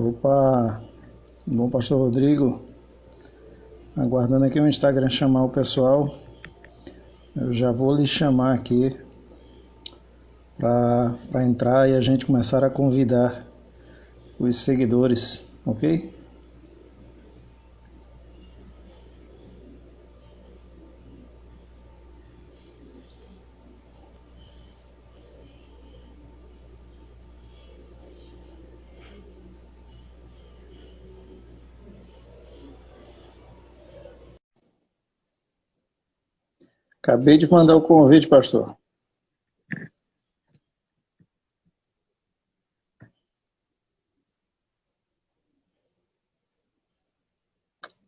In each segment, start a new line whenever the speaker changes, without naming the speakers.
Opa, bom pastor Rodrigo, aguardando aqui o Instagram chamar o pessoal, eu já vou lhe chamar aqui para entrar e a gente começar a convidar os seguidores, ok? Acabei de mandar o convite, pastor.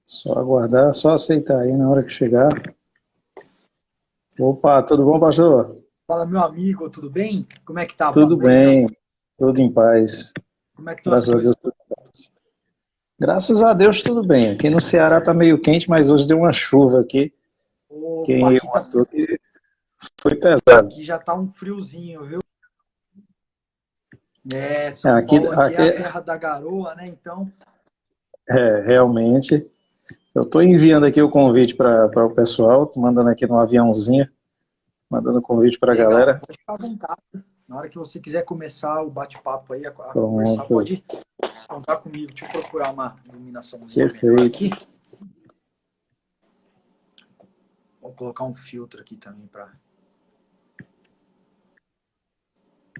Só aguardar, só aceitar aí na hora que chegar. Opa, tudo bom, pastor?
Fala, meu amigo, tudo bem? Como é que tá? Boa
Tudo
noite.
bem, tudo em paz.
Como é que estão as
Graças a
coisas?
Deus, tudo em paz. Graças a Deus, tudo bem. Aqui no Ceará tá meio quente, mas hoje deu uma chuva aqui.
Opa,
Quem mandou que foi pesado.
aqui já tá um friozinho, viu? É,
É,
São
Aqui,
Paulo aqui é
aqui
a terra da garoa, né? Então,
realmente. Eu estou enviando aqui o convite para o pessoal, tô mandando aqui no aviãozinho, mandando o convite para a
legal.
galera.
Pode ficar à vontade. Na hora que você quiser começar o bate-papo aí, a conversar,
Pronto,
pode contar comigo. Deixa eu procurar uma iluminaçãozinha melhor
perfeito.
aqui. Vou colocar um filtro aqui também para.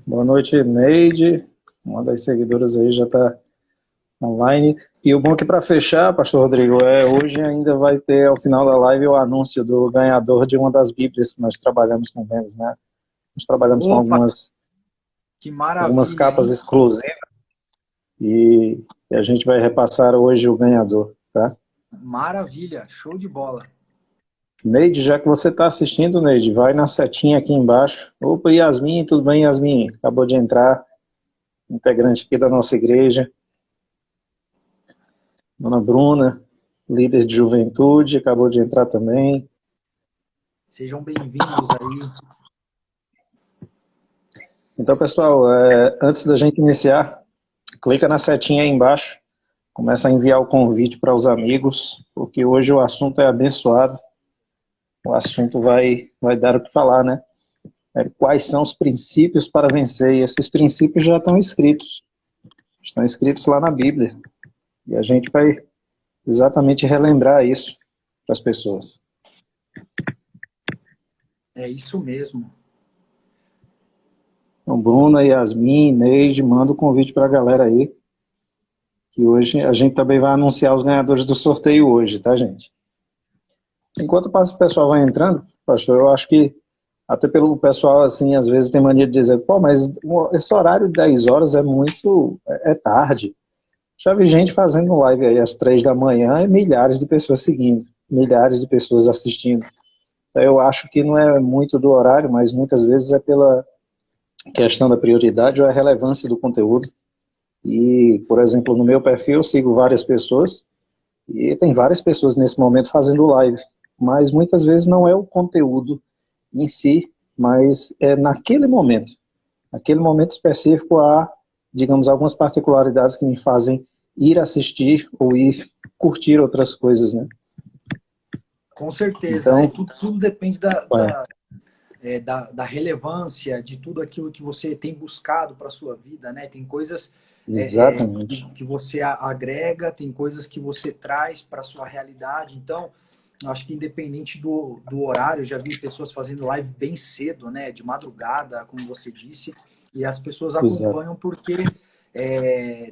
Boa noite, Neide. Uma das seguidoras aí já está online. E o bom é que para fechar, Pastor Rodrigo, hoje ainda vai ter ao final da live o anúncio do ganhador de uma das Bíblias que nós trabalhamos com vendas, né? Nós trabalhamos com
Opa, que
algumas
maravilha,
capas
hein?
exclusivas e a gente vai repassar hoje o ganhador, tá?
Maravilha, show de bola.
Neide, já que você está assistindo, Neide, vai na setinha aqui embaixo. Opa, Yasmin, tudo bem, Yasmin? Acabou de entrar, integrante aqui da nossa igreja. Dona Bruna, líder de juventude, acabou de entrar também.
Sejam bem-vindos aí.
Então, pessoal, antes da gente iniciar, clica na setinha aí embaixo, começa a enviar o convite para os amigos, porque hoje o assunto é abençoado, o assunto vai dar o que falar, né? Quais são os princípios para vencer? E esses princípios já estão escritos lá na Bíblia. E a gente vai exatamente relembrar isso para as pessoas.
É isso mesmo.
Então, Bruna, Yasmin, Neide, manda o convite para a galera aí, que hoje a gente também vai anunciar os ganhadores do sorteio hoje, tá, gente? Enquanto o pessoal vai entrando, pastor, eu acho que até pelo pessoal, assim, às vezes tem mania de dizer, pô, mas esse horário de 10 horas é tarde. Já vi gente fazendo live aí às 3 da manhã e milhares de pessoas seguindo, milhares de pessoas assistindo. Então, eu acho que não é muito do horário, mas muitas vezes é pela questão da prioridade ou a relevância do conteúdo. E, por exemplo, no meu perfil eu sigo várias pessoas e tem várias pessoas nesse momento fazendo live, mas muitas vezes não é o conteúdo em si, mas é naquele momento específico há, digamos, algumas particularidades que me fazem ir assistir ou ir curtir outras coisas, né?
Com certeza,
Então,
tudo depende
é,
da relevância de tudo aquilo que você tem buscado para a sua vida, né? Tem coisas
exatamente,
que você agrega, tem coisas que você traz para a sua realidade. Então, eu acho que independente do horário, eu já vi pessoas fazendo live bem cedo, né? De madrugada, como você disse, e as pessoas
exato,
acompanham porque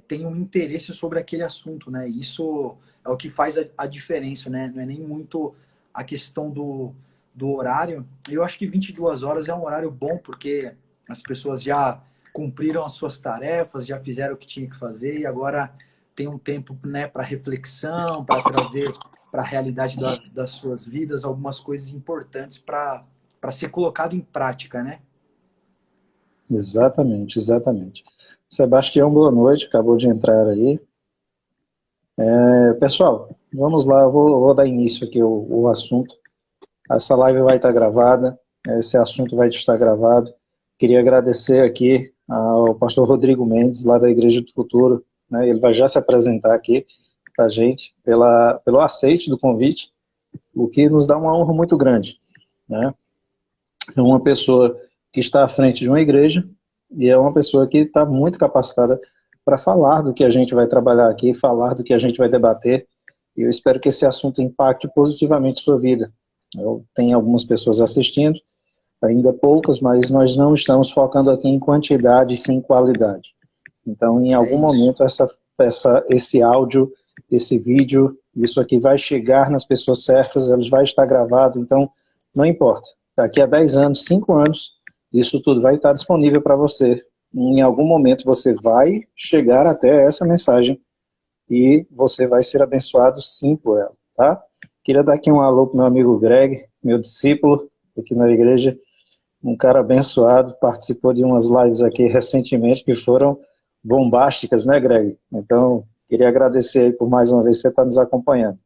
tem um interesse sobre aquele assunto, né? Isso é o que faz a diferença, né? Não é nem muito a questão do horário. Eu acho que 22 horas é um horário bom, porque as pessoas já cumpriram as suas tarefas, já fizeram o que tinha que fazer e agora tem um tempo, né, para reflexão, para trazer para a realidade das suas vidas algumas coisas importantes para ser colocado em prática, né?
exatamente, exatamente. Sebastião, boa noite, acabou de entrar aí. Pessoal, vamos lá, eu vou dar início aqui ao assunto. Essa live vai estar gravada, esse assunto vai estar gravado. Queria agradecer aqui ao pastor Rodrigo Mendes, lá da Igreja do Futuro. né? Ele vai já se apresentar aqui para a gente, pelo aceite do convite, o que nos dá uma honra muito grande, né? É uma pessoa que está à frente de uma igreja e é uma pessoa que está muito capacitada para falar do que a gente vai trabalhar aqui, falar do que a gente vai debater, e eu espero que esse assunto impacte positivamente sua vida. Eu tenho algumas pessoas assistindo, ainda poucas, mas nós não estamos focando aqui em quantidade, sim em qualidade. Então, em algum momento, esse áudio, esse vídeo, isso aqui vai chegar nas pessoas certas, ele vai estar gravado, então, não importa. Daqui a 10 anos, 5 anos, isso tudo vai estar disponível para você. Em algum momento, você vai chegar até essa mensagem e você vai ser abençoado, sim, por ela, tá? Queria dar aqui um alô para meu amigo Greg, meu discípulo aqui na igreja, um cara abençoado, participou de umas lives aqui recentemente que foram bombásticas, né, Greg? Então, queria agradecer aí por mais uma vez você estar nos acompanhando.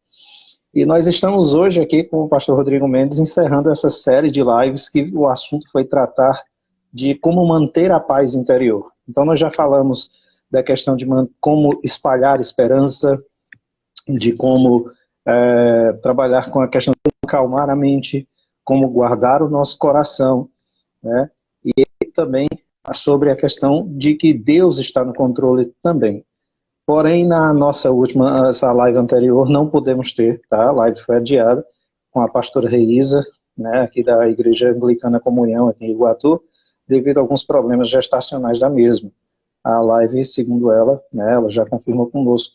E nós estamos hoje aqui com o pastor Rodrigo Mendes encerrando essa série de lives que o assunto foi tratar de como manter a paz interior. Então, nós já falamos da questão de como espalhar esperança, de como trabalhar com a questão de acalmar a mente, como guardar o nosso coração, né? E também sobre a questão de que Deus está no controle também. Porém, na nossa essa live anterior, não pudemos ter, tá? A live foi adiada com a pastora Reisa, né, aqui da Igreja Anglicana Comunhão, aqui em Iguatu, devido a alguns problemas gestacionais da mesma. A live, segundo ela, né, ela já confirmou conosco,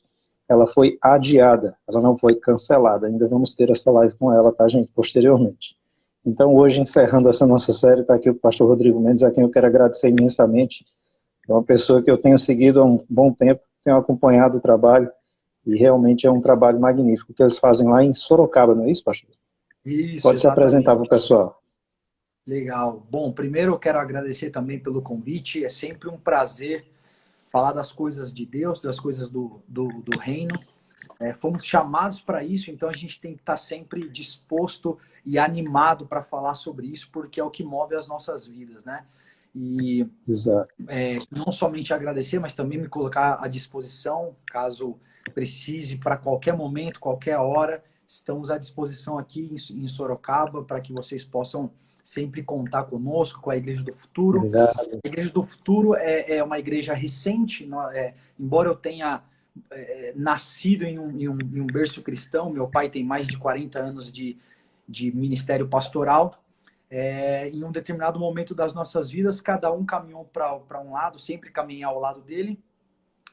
ela foi adiada, ela não foi cancelada. Ainda vamos ter essa live com ela, tá, gente, posteriormente. Então, hoje, encerrando essa nossa série, está aqui o pastor Rodrigo Mendes, a quem eu quero agradecer imensamente. É uma pessoa que eu tenho seguido há um bom tempo, tenho acompanhado o trabalho, e realmente é um trabalho magnífico que eles fazem lá em Sorocaba, não é isso, pastor?
Isso,
Pode se apresentar para o
exatamente.
pessoal.
Legal. Bom, primeiro eu quero agradecer também pelo convite. É sempre um prazer falar das coisas de Deus, das coisas do reino. Fomos chamados para isso, então a gente tem que estar sempre disposto e animado para falar sobre isso, porque é o que move as nossas vidas, né? E
Exato.
não somente agradecer, mas também me colocar à disposição, caso precise, para qualquer momento, qualquer hora. Estamos à disposição aqui em Sorocaba para que vocês possam sempre contar conosco, com a Igreja do Futuro.
Obrigado.
A Igreja do Futuro é uma igreja recente, embora eu tenha nascido em um berço cristão, meu pai tem mais de 40 anos de ministério pastoral. Em um determinado momento das nossas vidas, cada um caminhou para um lado, sempre caminhei ao lado dele,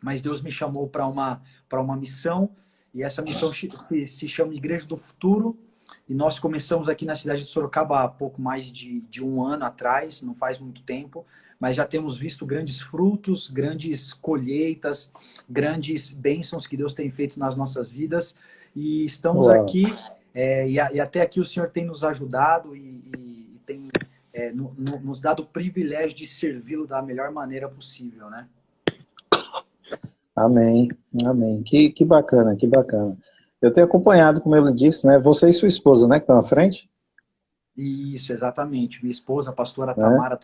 mas Deus me chamou para uma missão, e essa missão se chama Igreja do Futuro, e nós começamos aqui na cidade de Sorocaba há pouco mais de um ano atrás, não faz muito tempo, mas já temos visto grandes frutos, grandes colheitas, grandes bênçãos que Deus tem feito nas nossas vidas, e estamos
Uau.
aqui, e até aqui o Senhor tem nos ajudado e tem nos dado o privilégio de servi-lo da melhor maneira possível, né?
Amém, amém. Que bacana, que bacana. Eu tenho acompanhado, como ele disse, né? Você e sua esposa, né, que estão à frente?
Isso, exatamente. Minha esposa, a pastora
Né?
Tamara,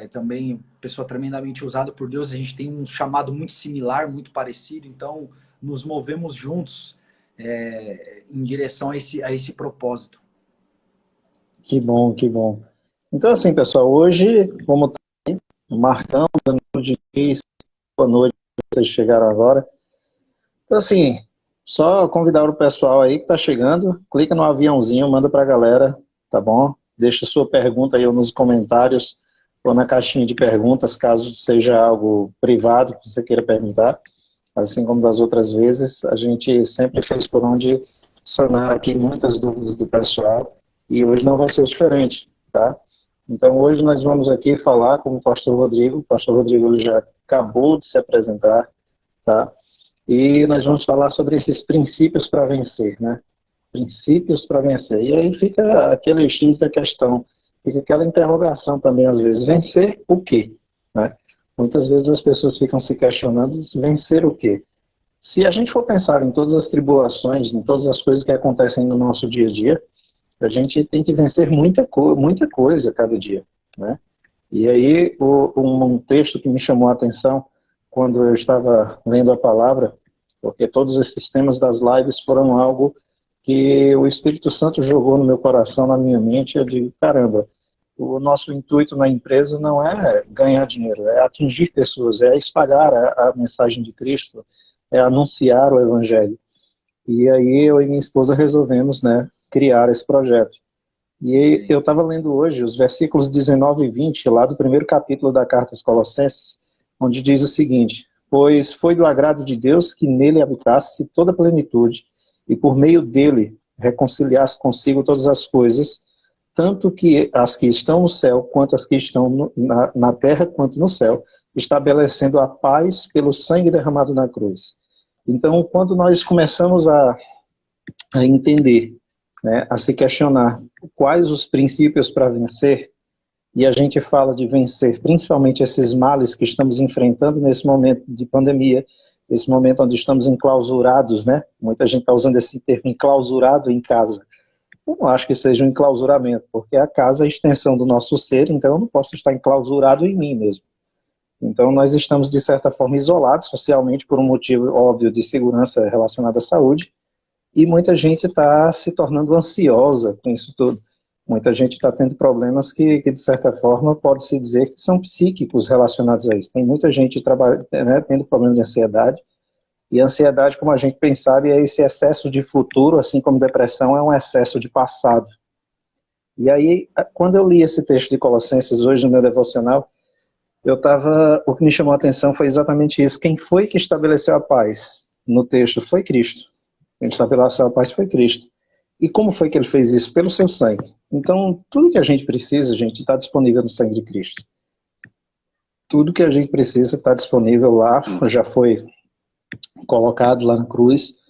também pessoa tremendamente usada por Deus. A gente tem um chamado muito similar, muito parecido, então nos movemos juntos em direção a esse propósito.
Que bom, que bom. Então, assim, pessoal, hoje, como marcando de dia, boa noite, vocês chegaram agora. Então, assim, só convidar o pessoal aí que está chegando, clica no aviãozinho, manda para a galera, tá bom? Deixa sua pergunta aí nos comentários ou na caixinha de perguntas, caso seja algo privado que você queira perguntar. Assim como das outras vezes, a gente sempre fez por onde sanar aqui muitas dúvidas do pessoal e hoje não vai ser diferente, tá? Então hoje nós vamos aqui falar com o pastor Rodrigo. O pastor Rodrigo ele já acabou de se apresentar, tá? E nós vamos falar sobre esses princípios para vencer, né? Princípios para vencer. E aí fica aquele X da questão, fica aquela interrogação também às vezes. Vencer o quê? Né? Muitas vezes as pessoas ficam se questionando, vencer o quê? Se a gente for pensar em todas as tribulações, em todas as coisas que acontecem no nosso dia a dia, a gente tem que vencer muita coisa cada dia, né? E aí um texto que me chamou a atenção quando eu estava lendo a palavra, porque todos esses temas das lives foram algo que o Espírito Santo jogou no meu coração, na minha mente. Eu digo, caramba, o nosso intuito na empresa não é ganhar dinheiro, é atingir pessoas, é espalhar a mensagem de Cristo, é anunciar o Evangelho. E aí eu e minha esposa resolvemos, né, criar esse projeto. E eu estava lendo hoje os versículos 19 e 20, lá do primeiro capítulo da Carta aos Colossenses, onde diz o seguinte: pois foi do agrado de Deus que nele habitasse toda a plenitude, e por meio dele reconciliasse consigo todas as coisas, tanto que as que estão no céu, quanto as que estão na terra, quanto no céu, estabelecendo a paz pelo sangue derramado na cruz. Então, quando nós começamos a entender, né, a se questionar quais os princípios para vencer, e a gente fala de vencer principalmente esses males que estamos enfrentando nesse momento de pandemia, esse momento onde estamos enclausurados, né? Muita gente está usando esse termo, enclausurado em casa. Eu não acho que seja um enclausuramento, porque a casa é a extensão do nosso ser, então eu não posso estar enclausurado em mim mesmo. Então nós estamos, de certa forma, isolados socialmente por um motivo óbvio de segurança relacionado à saúde, e muita gente está se tornando ansiosa com isso tudo. Muita gente está tendo problemas que, de certa forma, pode-se dizer que são psíquicos relacionados a isso. Tem muita gente né, tendo problema de ansiedade, e a ansiedade, como a gente bem sabe, é esse excesso de futuro, assim como depressão é um excesso de passado. E aí, quando eu li esse texto de Colossenses hoje no meu devocional, o que me chamou a atenção foi exatamente isso. Quem foi que estabeleceu a paz no texto? Foi Cristo. Quem estabeleceu a paz foi Cristo. E como foi que ele fez isso? Pelo seu sangue. Então, tudo que a gente precisa, gente, está disponível no sangue de Cristo. Tudo que a gente precisa está disponível lá, já foi colocado lá na cruz.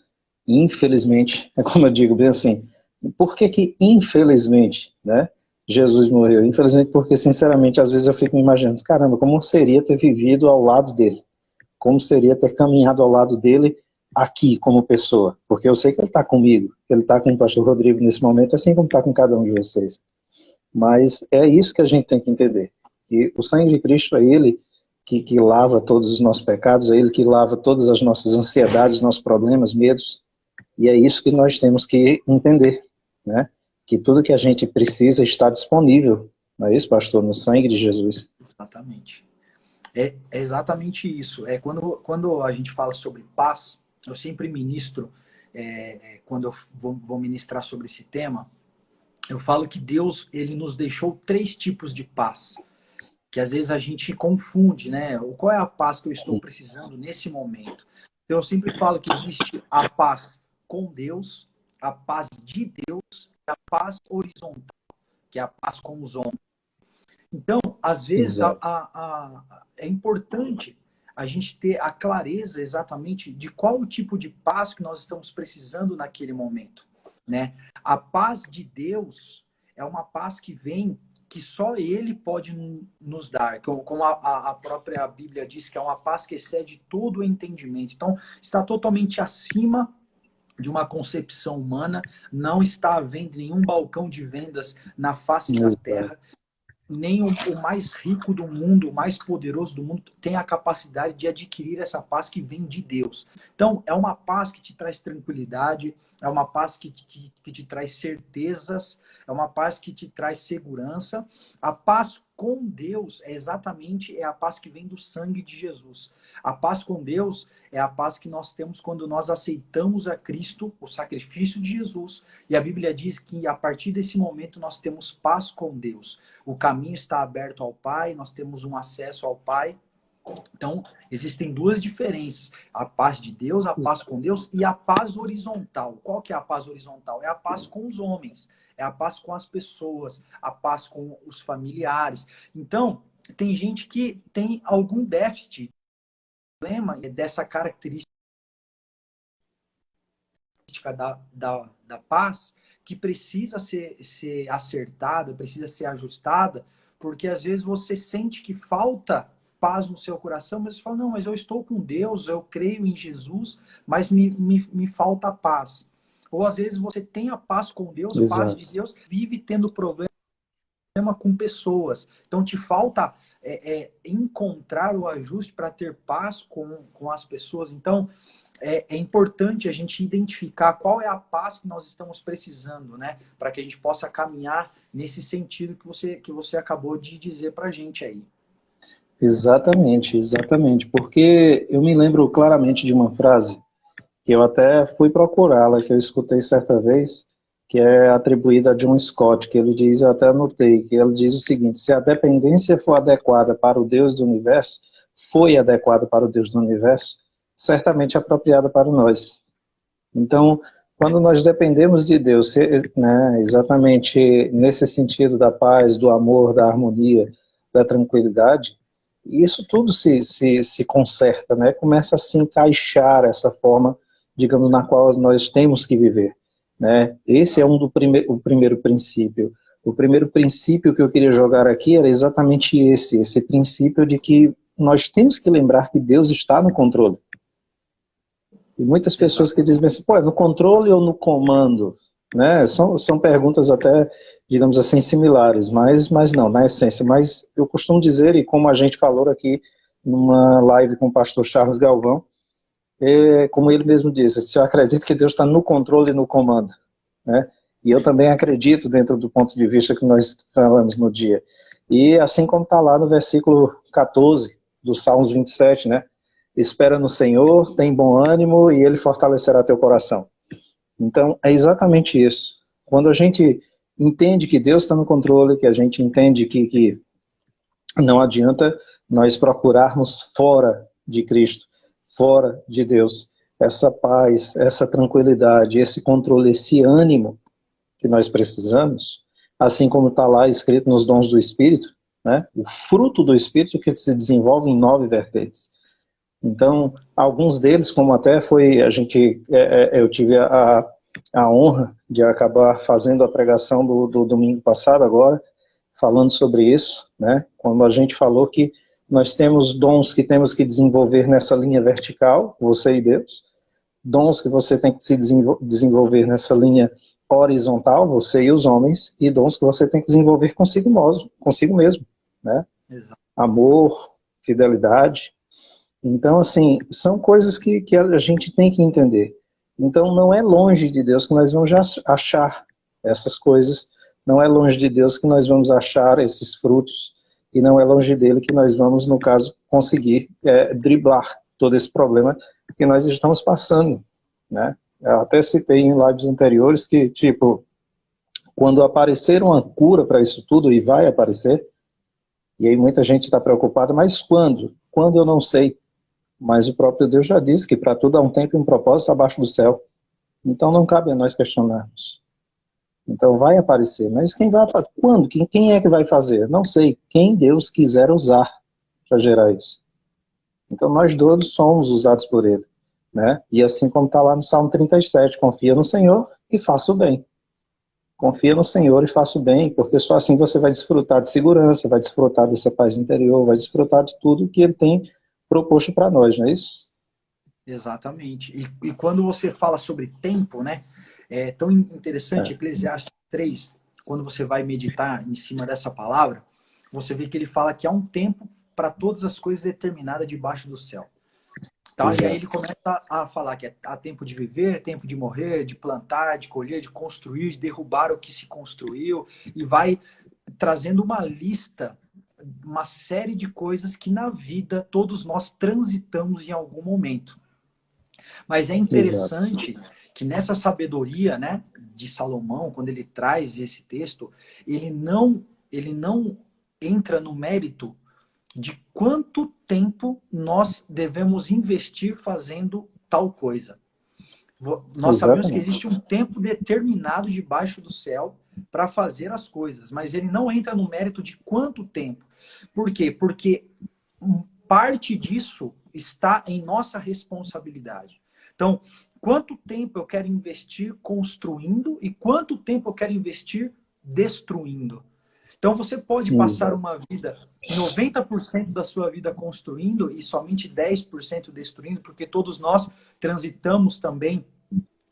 Infelizmente, é como eu digo bem assim, por que infelizmente, né, Jesus morreu? Infelizmente porque, sinceramente, às vezes eu fico me imaginando, caramba, como seria ter vivido ao lado dele? Como seria ter caminhado ao lado dele aqui como pessoa? Porque eu sei que ele está comigo, que ele está com o pastor Rodrigo nesse momento, assim como está com cada um de vocês. Mas é isso que a gente tem que entender, que o sangue de Cristo é ele que lava todos os nossos pecados, é ele que lava todas as nossas ansiedades, nossos problemas, medos, e é isso que nós temos que entender, né? Que tudo que a gente precisa está disponível, não é isso, pastor? No sangue de Jesus.
Exatamente. É exatamente isso. Quando a gente fala sobre paz, eu sempre ministro, quando eu vou ministrar sobre esse tema, eu falo que Deus, ele nos deixou 3 tipos de paz, que às vezes a gente confunde, né? Qual é a paz que eu estou precisando nesse momento? Então, eu sempre falo que existe a paz com Deus, a paz de Deus e a paz horizontal, que é a paz com os homens. Então, às vezes, é importante a gente ter a clareza exatamente de qual o tipo de paz que nós estamos precisando naquele momento, né? A paz de Deus é uma paz que vem, que só Ele pode nos dar, como a própria Bíblia diz, que é uma paz que excede todo o entendimento. Então, está totalmente acima de uma concepção humana, não está havendo nenhum balcão de vendas na face da terra, nem o mais rico do mundo, o mais poderoso do mundo, tem a capacidade de adquirir essa paz que vem de Deus. Então, é uma paz que te traz tranquilidade, é uma paz que te traz certezas, é uma paz que te traz segurança. A paz com Deus é a paz que vem do sangue de Jesus. A paz com Deus é a paz que nós temos quando nós aceitamos a Cristo, o sacrifício de Jesus, e a Bíblia diz que a partir desse momento nós temos paz com Deus. O caminho está aberto ao Pai, nós temos um acesso ao Pai. Então, existem 2 diferenças: a paz de Deus, a paz com Deus, e a paz horizontal. Qual que é a paz horizontal? É a paz com os homens, é a paz com as pessoas, a paz com os familiares. Então, tem gente que tem algum déficit, problema dessa característica da paz, que precisa ser acertada, precisa ser ajustada, porque às vezes você sente que falta paz no seu coração, mas você fala, não, mas eu estou com Deus, eu creio em Jesus, mas me falta paz. Ou às vezes você tem a paz com Deus, paz de
Exato.
Deus, vive tendo problemas problema com pessoas. Então, te falta encontrar o ajuste para ter paz com as pessoas. Então, é importante a gente identificar qual é a paz que nós estamos precisando, né? Para que a gente possa caminhar nesse sentido que você acabou de dizer para a gente aí.
Exatamente, exatamente. Porque eu me lembro claramente de uma frase que eu até fui procurá-la, que eu escutei certa vez, que é atribuída a John Scott, que ele diz, eu até anotei, que ele diz o seguinte: se a dependência for adequada para o Deus do universo, foi adequada para o Deus do universo, certamente apropriada para nós. Então, quando nós dependemos de Deus, né, exatamente nesse sentido da paz, do amor, da harmonia, da tranquilidade, isso tudo se conserta, né? Começa a se encaixar essa forma, digamos, na qual nós temos que viver, né? Esse é o primeiro princípio. O primeiro princípio que eu queria jogar aqui era exatamente esse princípio de que nós temos que lembrar que Deus está no controle. E muitas pessoas que dizem assim, pô, é no controle ou no comando? Né? São perguntas até, digamos assim, similares, mas não, na essência. Mas eu costumo dizer, e como a gente falou aqui numa live com o pastor Charles Galvão, como ele mesmo disse, eu acredito que Deus está no controle e no comando. Né? E eu também acredito dentro do ponto de vista que nós falamos no dia. E assim como está lá no versículo 14 do Salmos 27, né? Espera no Senhor, tem bom ânimo e Ele fortalecerá teu coração. Então, é exatamente isso. Quando a gente entende que Deus está no controle, que a gente entende que não adianta nós procurarmos fora de Cristo, fora de Deus, essa paz, essa tranquilidade, esse controle, esse ânimo que nós precisamos, assim como está lá escrito nos dons do Espírito, né? O fruto do Espírito que se desenvolve em 9 vertentes. Então, alguns deles, como até foi, eu tive a honra de acabar fazendo a pregação do domingo passado agora, falando sobre isso, né? Quando a gente falou que nós temos dons que temos que desenvolver nessa linha vertical, você e Deus, dons que você tem que se desenvolver nessa linha horizontal, você e os homens, e dons que você tem que desenvolver consigo mesmo, né?
Exato.
Amor, fidelidade. Então, assim, são coisas que a gente tem que entender. Então, não é longe de Deus que nós vamos achar essas coisas, não é longe de Deus que nós vamos achar esses frutos, e não é longe dele que nós vamos, no caso, conseguir driblar todo esse problema que nós estamos passando, né? Eu até citei em lives anteriores que, tipo, quando aparecer uma cura para isso tudo, e vai aparecer, e aí muita gente está preocupada, mas quando? Quando eu não sei. Mas o próprio Deus já disse que para tudo há um tempo e um propósito abaixo do céu. Então não cabe a nós questionarmos. Então vai aparecer. Mas quem vai aparecer? Quando? Quem é que vai fazer? Não sei. Quem Deus quiser usar para gerar isso. Então nós todos somos usados por Ele. Né? E assim como está lá no Salmo 37, confia no Senhor e faça o bem. Confia no Senhor e faça o bem, porque só assim você vai desfrutar de segurança, vai desfrutar dessa paz interior, vai desfrutar de tudo que Ele tem proposto para nós, não é isso?
Exatamente. E quando você fala sobre tempo, né? É tão interessante, Eclesiastes 3, quando você vai meditar em cima dessa palavra, você vê que ele fala que há um tempo para todas as coisas determinada debaixo do céu. Tá? E aí ele começa a falar que há tempo de viver, tempo de morrer, de plantar, de colher, de construir, de derrubar o que se construiu, e vai trazendo uma lista, uma série de coisas que na vida todos nós transitamos em algum momento. Mas é interessante que nessa sabedoria, né, de Salomão, quando ele traz esse texto, ele não entra no mérito de quanto tempo nós devemos investir fazendo tal coisa. Nós sabemos que existe um tempo determinado debaixo do céu para fazer as coisas, mas ele não entra no mérito de quanto tempo. Por quê? Porque parte disso está em nossa responsabilidade. Então, quanto tempo eu quero investir construindo e quanto tempo eu quero investir destruindo? Então, você pode passar uma vida, 90% da sua vida construindo e somente 10% destruindo, porque todos nós transitamos também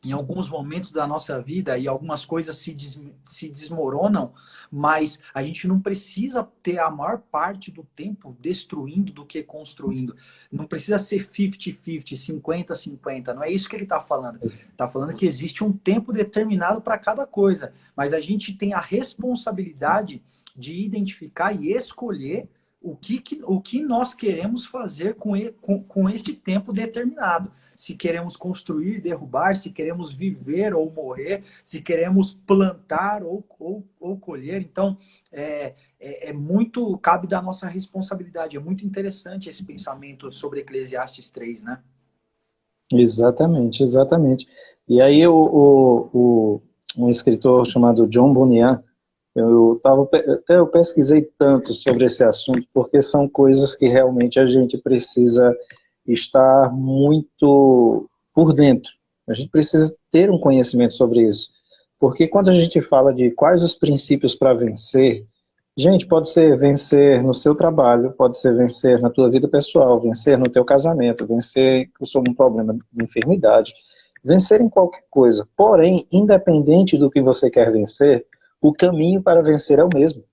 em alguns momentos da nossa vida e algumas coisas se desmoronam, mas a gente não precisa ter a maior parte do tempo destruindo do que construindo. Não precisa ser 50-50, 50-50. Não é isso que ele está falando. Está falando que existe um tempo determinado para cada coisa, mas a gente tem a responsabilidade de identificar e escolher o que nós queremos fazer com este tempo determinado. Se queremos construir, derrubar, se queremos viver ou morrer, se queremos plantar ou colher. Então, muito, cabe da nossa responsabilidade. É muito interessante esse pensamento sobre Eclesiastes 3, né?
Exatamente, exatamente. E aí um escritor chamado John Bunyan, eu pesquisei tanto sobre esse assunto, porque são coisas que realmente a gente precisa estar muito por dentro. A gente precisa ter um conhecimento sobre isso. Porque quando a gente fala de quais os princípios para vencer, gente, pode ser vencer no seu trabalho, pode ser vencer na tua vida pessoal, vencer no teu casamento, vencer sobre um problema de enfermidade, vencer em qualquer coisa. Porém, independente do que você quer vencer, o caminho para vencer é o mesmo.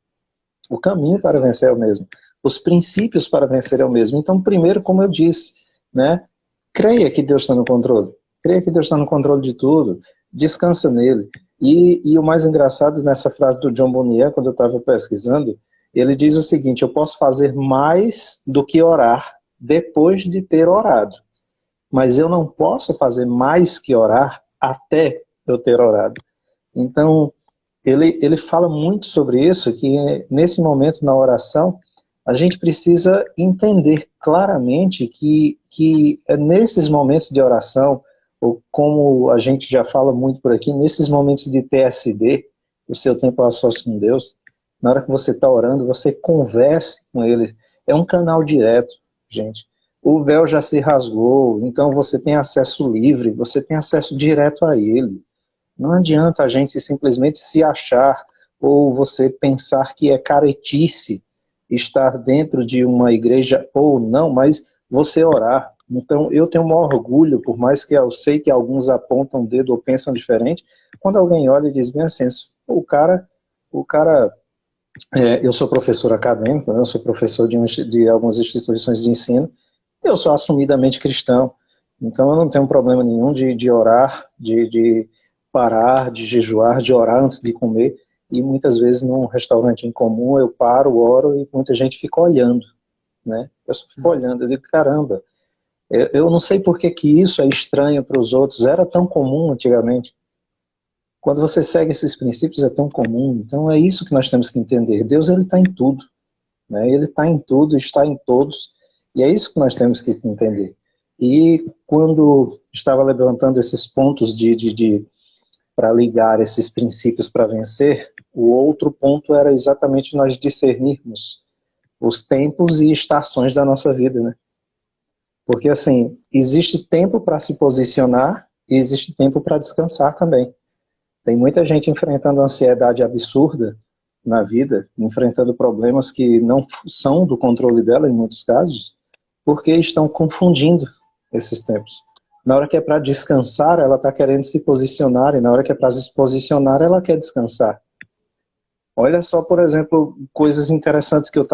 O caminho para vencer é o mesmo. Os princípios para vencer é o mesmo. Então, primeiro, como eu disse, né, creia que Deus está no controle. Creia que Deus está no controle de tudo. Descansa nele. E o mais engraçado nessa frase do John Bunyan, quando eu estava pesquisando, ele diz o seguinte: eu posso fazer mais do que orar depois de ter orado. Mas eu não posso fazer mais que orar até eu ter orado. Então, ele fala muito sobre isso, que nesse momento na oração, a gente precisa entender claramente que é nesses momentos de oração, ou como a gente já fala muito por aqui, nesses momentos de TSD, o seu tempo a sós com Deus, na hora que você está orando, você converse com ele. É um canal direto, gente. O véu já se rasgou, então você tem acesso livre, você tem acesso direto a ele. Não adianta a gente simplesmente se achar ou você pensar que é caretice estar dentro de uma igreja ou não, mas você orar. Então, eu tenho um orgulho, por mais que eu sei que alguns apontam o dedo ou pensam diferente, quando alguém olha e diz bem assim, eu sou professor acadêmico, né, eu sou professor de algumas instituições de ensino, eu sou assumidamente cristão, então eu não tenho problema nenhum de orar, de parar, de jejuar, de orar antes de comer, e muitas vezes num restaurante em comum eu paro, oro e muita gente fica olhando, né? Eu só fico olhando, eu digo, caramba, eu não sei por que que isso é estranho para os outros, era tão comum antigamente. Quando você segue esses princípios é tão comum, então é isso que nós temos que entender. Deus, ele está em tudo, né? Ele está em tudo, está em todos, e é isso que nós temos que entender. E quando estava levantando esses pontos para ligar esses princípios para vencer, o outro ponto era exatamente nós discernirmos os tempos e estações da nossa vida, né? Porque assim, existe tempo para se posicionar e existe tempo para descansar também. Tem muita gente enfrentando ansiedade absurda na vida, enfrentando problemas que não são do controle dela em muitos casos, porque estão confundindo esses tempos. Na hora que é para descansar, ela está querendo se posicionar, e na hora que é para se posicionar, ela quer descansar. Olha só, por exemplo, coisas interessantes que eu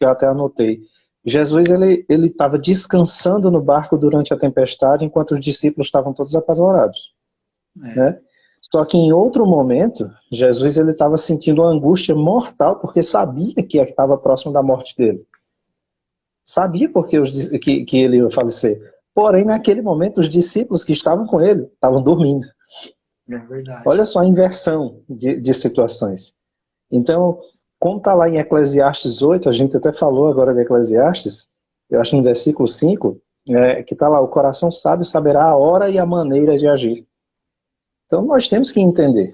até anotei. Jesus, ele estava descansando no barco durante a tempestade, enquanto os discípulos estavam todos apavorados. Né? Só que em outro momento, Jesus ele estava sentindo uma angústia mortal, porque sabia que estava próximo da morte dele. Sabia que ele ia falecer. Porém, naquele momento, os discípulos que estavam com ele estavam dormindo.
É verdade.
Olha só a inversão de situações. Então, como está lá em Eclesiastes 8, a gente até falou agora de Eclesiastes, eu acho no versículo 5, que está lá, o coração sábio saberá a hora e a maneira de agir. Então, nós temos que entender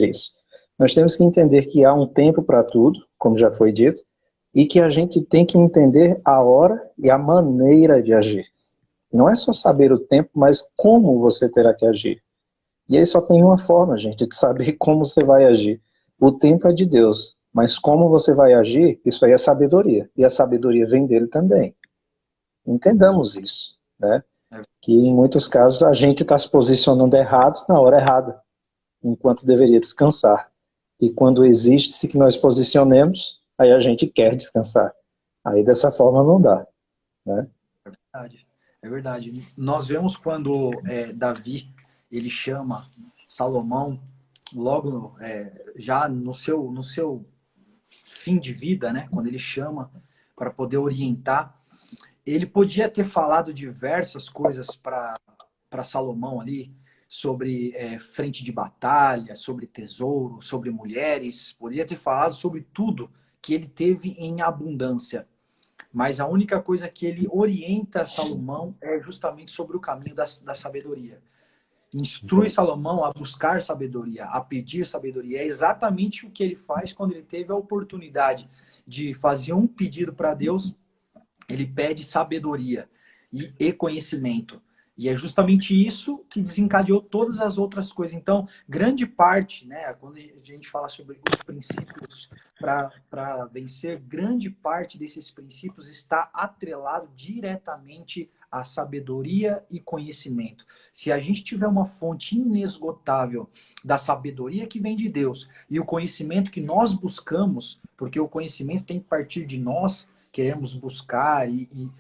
isso. Nós temos que entender que há um tempo para tudo, como já foi dito, e que a gente tem que entender a hora e a maneira de agir. Não é só saber o tempo, mas como você terá que agir. E aí só tem uma forma, gente, de saber como você vai agir. O tempo é de Deus, mas como você vai agir, isso aí é sabedoria. E a sabedoria vem dele também. Entendamos isso, né? que em muitos casos a gente está se posicionando errado na hora errada, enquanto deveria descansar. E quando existe-se que nós posicionemos, aí a gente quer descansar. Aí dessa forma não dá, né?
É verdade. É verdade. Nós vemos quando Davi ele chama Salomão logo já no seu fim de vida, né? Quando ele chama para poder orientar, ele podia ter falado diversas coisas para Salomão ali sobre frente de batalha, sobre tesouro, sobre mulheres, poderia ter falado sobre tudo que ele teve em abundância. Mas a única coisa que ele orienta Salomão é justamente sobre o caminho da sabedoria. Instrui
Exato.
Salomão a buscar sabedoria, a pedir sabedoria. É exatamente o que ele faz quando ele teve a oportunidade de fazer um pedido para Deus. Ele pede sabedoria e conhecimento. E é justamente isso que desencadeou todas as outras coisas. Então, grande parte, né, quando a gente fala sobre os princípios para vencer, grande parte desses princípios está atrelado diretamente à sabedoria e conhecimento. Se a gente tiver uma fonte inesgotável da sabedoria que vem de Deus e o conhecimento que nós buscamos, porque o conhecimento tem que partir de nós, queremos buscar e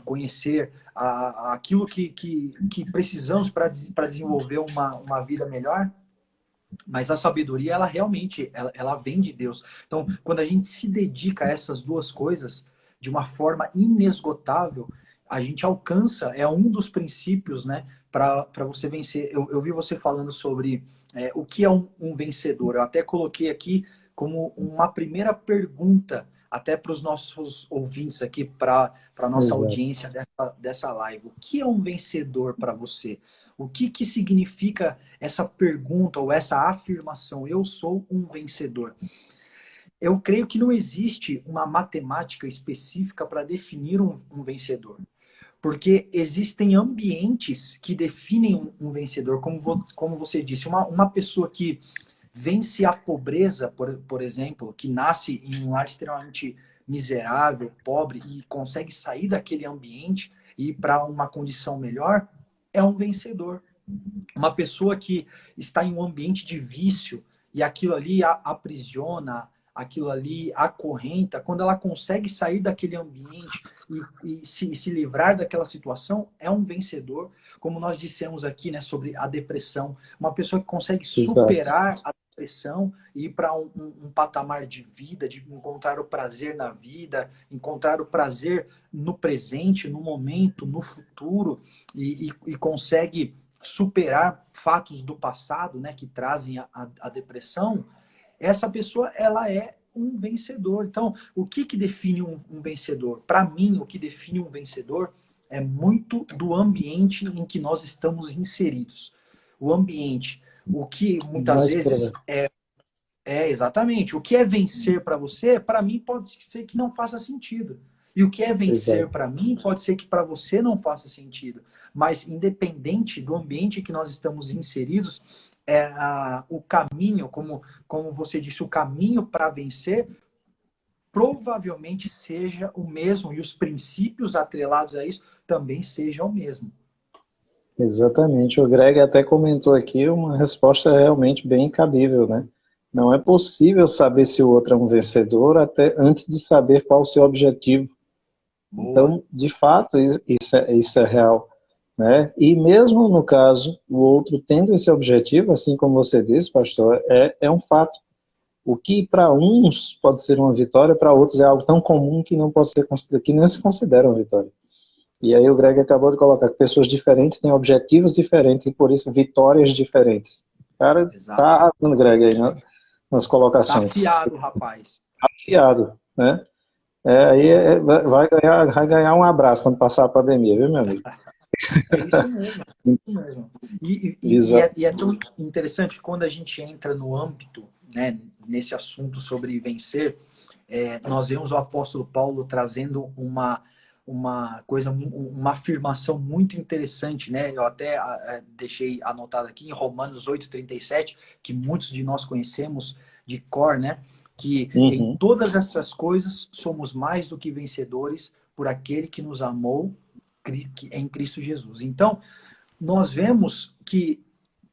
conhecer aquilo que precisamos para desenvolver uma vida melhor, mas a sabedoria, ela realmente ela vem de Deus. Então, quando a gente se dedica a essas duas coisas de uma forma inesgotável, a gente alcança, é um dos princípios, né, para você vencer. Eu vi você falando sobre o que é um vencedor. Eu até coloquei aqui como uma primeira pergunta, até para os nossos ouvintes aqui, para a nossa
Exato.
audiência dessa live. O que é um vencedor para você? O que significa essa pergunta ou essa afirmação? Eu sou um vencedor. Eu creio que não existe uma matemática específica para definir um vencedor. Porque existem ambientes que definem um vencedor, como você disse, uma pessoa que vence a pobreza, por exemplo, que nasce em um lar extremamente miserável, pobre, e consegue sair daquele ambiente e ir para uma condição melhor, é um vencedor. Uma pessoa que está em um ambiente de vício e aquilo ali aprisiona, aquilo ali acorrenta, quando ela consegue sair daquele ambiente e se livrar daquela situação, é um vencedor. Como nós dissemos aqui, né, sobre a depressão, uma pessoa que consegue
Exato.
superar a depressão e ir para um patamar de vida, de encontrar o prazer na vida, encontrar o prazer no presente, no momento, no futuro, e consegue superar fatos do passado, né, que trazem a depressão, essa pessoa ela é um vencedor. Então, o que define um vencedor? Para mim, o que define um vencedor é muito do ambiente em que nós estamos inseridos. O ambiente, o que muitas
Mais
vezes é exatamente. O que é vencer para você, para mim pode ser que não faça sentido. E o que é vencer
exato.
para mim pode ser que para você não faça sentido. Mas independente do ambiente que nós estamos inseridos, o caminho, como você disse, o caminho para vencer provavelmente seja o mesmo e os princípios atrelados a isso também sejam o mesmo.
Exatamente. O Greg até comentou aqui uma resposta realmente bem cabível, né? Não é possível saber se o outro é um vencedor até antes de saber qual o seu objetivo.
Boa.
Então, de fato, isso é real, né? E mesmo no caso, o outro tendo esse objetivo, assim como você disse, pastor, é um fato. O que para uns pode ser uma vitória, para outros é algo tão comum que não pode ser que não se considera uma vitória. E aí o Greg acabou de colocar que pessoas diferentes têm objetivos diferentes e por isso vitórias diferentes. Cara,
Exato.
tá arrasando, Greg, aí nas
Tá
colocações.
afiado, rapaz.
Afiado, né? Vai ganhar um abraço quando passar a pandemia, viu, meu amigo?
É isso mesmo. É isso mesmo. E é tão interessante que quando a gente entra no âmbito, né, nesse assunto sobre vencer, nós vemos o apóstolo Paulo trazendo uma coisa, uma afirmação muito interessante, né? Eu até deixei anotado aqui em Romanos 8:37, que muitos de nós conhecemos de cor, né? Que em
Uhum.
todas essas coisas somos mais do que vencedores por aquele que nos amou que é em Cristo Jesus. Então, nós vemos que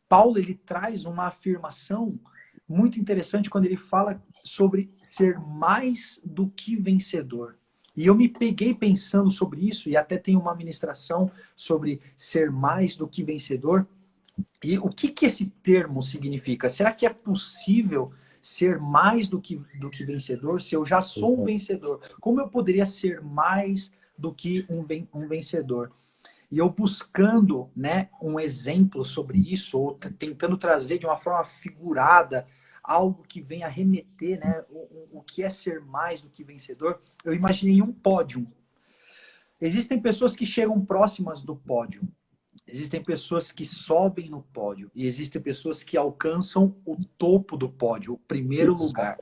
Paulo ele traz uma afirmação muito interessante quando ele fala sobre ser mais do que vencedor. E eu me peguei pensando sobre isso, e até tem uma ministração sobre ser mais do que vencedor. E o que esse termo significa? Será que é possível ser mais do que vencedor? Se eu já sou um vencedor, como eu poderia ser mais do que um vencedor? E eu buscando, né, um exemplo sobre isso, ou tentando trazer de uma forma figurada algo que venha remeter, né, o que é ser mais do que vencedor, eu imaginei um pódio. Existem pessoas que chegam próximas do pódio. Existem pessoas que sobem no pódio. E existem pessoas que alcançam o topo do pódio, o primeiro lugar.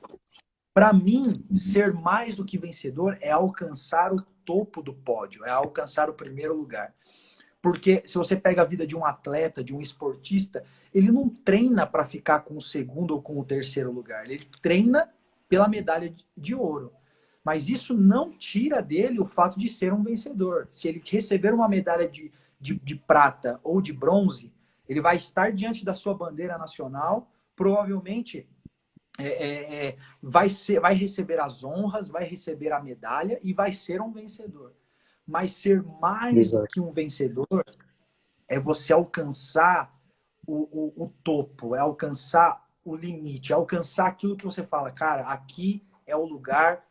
Para mim, ser mais do que vencedor é alcançar o topo do pódio, é alcançar o primeiro lugar. Porque se você pega a vida de um atleta, de um esportista, ele não treina para ficar com o segundo ou com o terceiro lugar. Ele treina pela medalha de ouro. Mas isso não tira dele o fato de ser um vencedor. Se ele receber uma medalha de prata ou de bronze, ele vai estar diante da sua bandeira nacional, provavelmente vai receber as honras, vai receber a medalha e vai ser um vencedor. Mas ser mais do que um vencedor é você alcançar o topo, é alcançar o limite, é alcançar aquilo que você fala, cara, aqui é o lugar,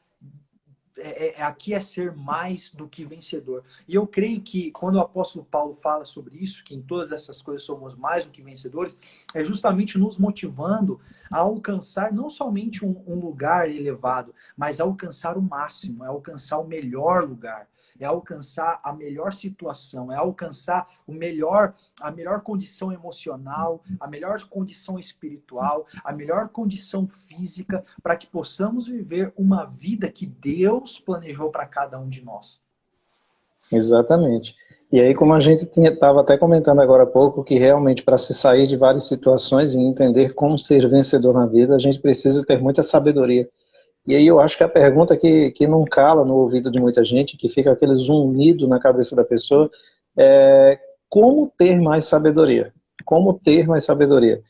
aqui é ser mais do que vencedor. E eu creio que quando o apóstolo Paulo fala sobre isso, que em todas essas coisas somos mais do que vencedores, é justamente nos motivando a alcançar não somente um lugar elevado, mas a alcançar o máximo, é alcançar o melhor lugar, é alcançar a melhor situação, é alcançar a melhor condição emocional, a melhor condição espiritual, a melhor condição física, para que possamos viver uma vida que Deus planejou para cada um de nós.
Exatamente. E aí, como a gente estava até comentando agora há pouco, que realmente para se sair de várias situações e entender como ser vencedor na vida, a gente precisa ter muita sabedoria. E aí eu acho que a pergunta que não cala no ouvido de muita gente, que fica aquele zumbido na cabeça da pessoa, é como ter mais sabedoria? Como ter mais sabedoria?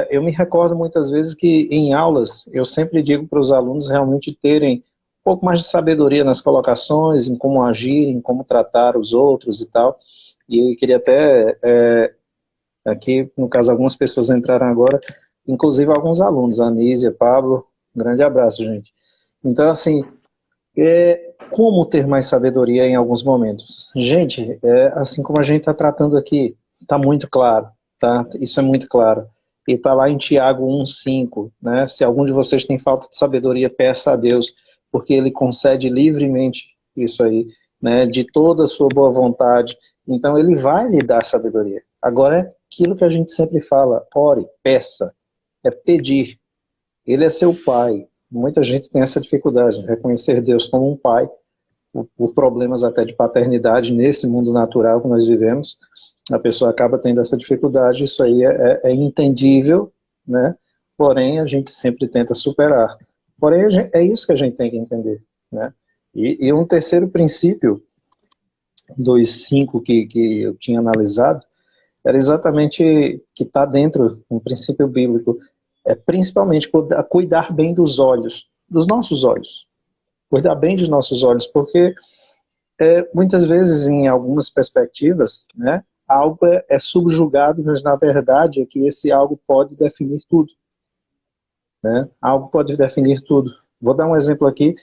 Eu me recordo muitas vezes que em aulas eu sempre digo para os alunos realmente terem um pouco mais de sabedoria nas colocações, em como agir, em como tratar os outros e tal. E eu queria até, aqui, no caso, algumas pessoas entraram agora, inclusive alguns alunos, a Anísia, Pablo. Um grande abraço, gente. Então, assim, como ter mais sabedoria em alguns momentos? Gente, assim como a gente está tratando aqui, está muito claro, tá? Isso é muito claro. E está lá em Tiago 1,5, né? Se algum de vocês tem falta de sabedoria, peça a Deus, porque Ele concede livremente isso aí, né? De toda a sua boa vontade. Então, Ele vai lhe dar sabedoria. Agora, é aquilo que a gente sempre fala, ore, peça, é pedir. Ele é seu pai. Muita gente tem essa dificuldade, reconhecer Deus como um pai, por problemas até de paternidade nesse mundo natural que nós vivemos. A pessoa acaba tendo essa dificuldade, isso aí é entendível, né? Porém, a gente sempre tenta superar. Porém, é isso que a gente tem que entender, né? E um terceiro princípio, dos 5 que eu tinha analisado, era exatamente que está dentro, um princípio bíblico, principalmente cuidar bem dos olhos, dos nossos olhos. Cuidar bem dos nossos olhos, porque muitas vezes, em algumas perspectivas, né, algo é subjugado, mas na verdade é que esse algo pode definir tudo. Né? Algo pode definir tudo. Vou dar um exemplo aqui,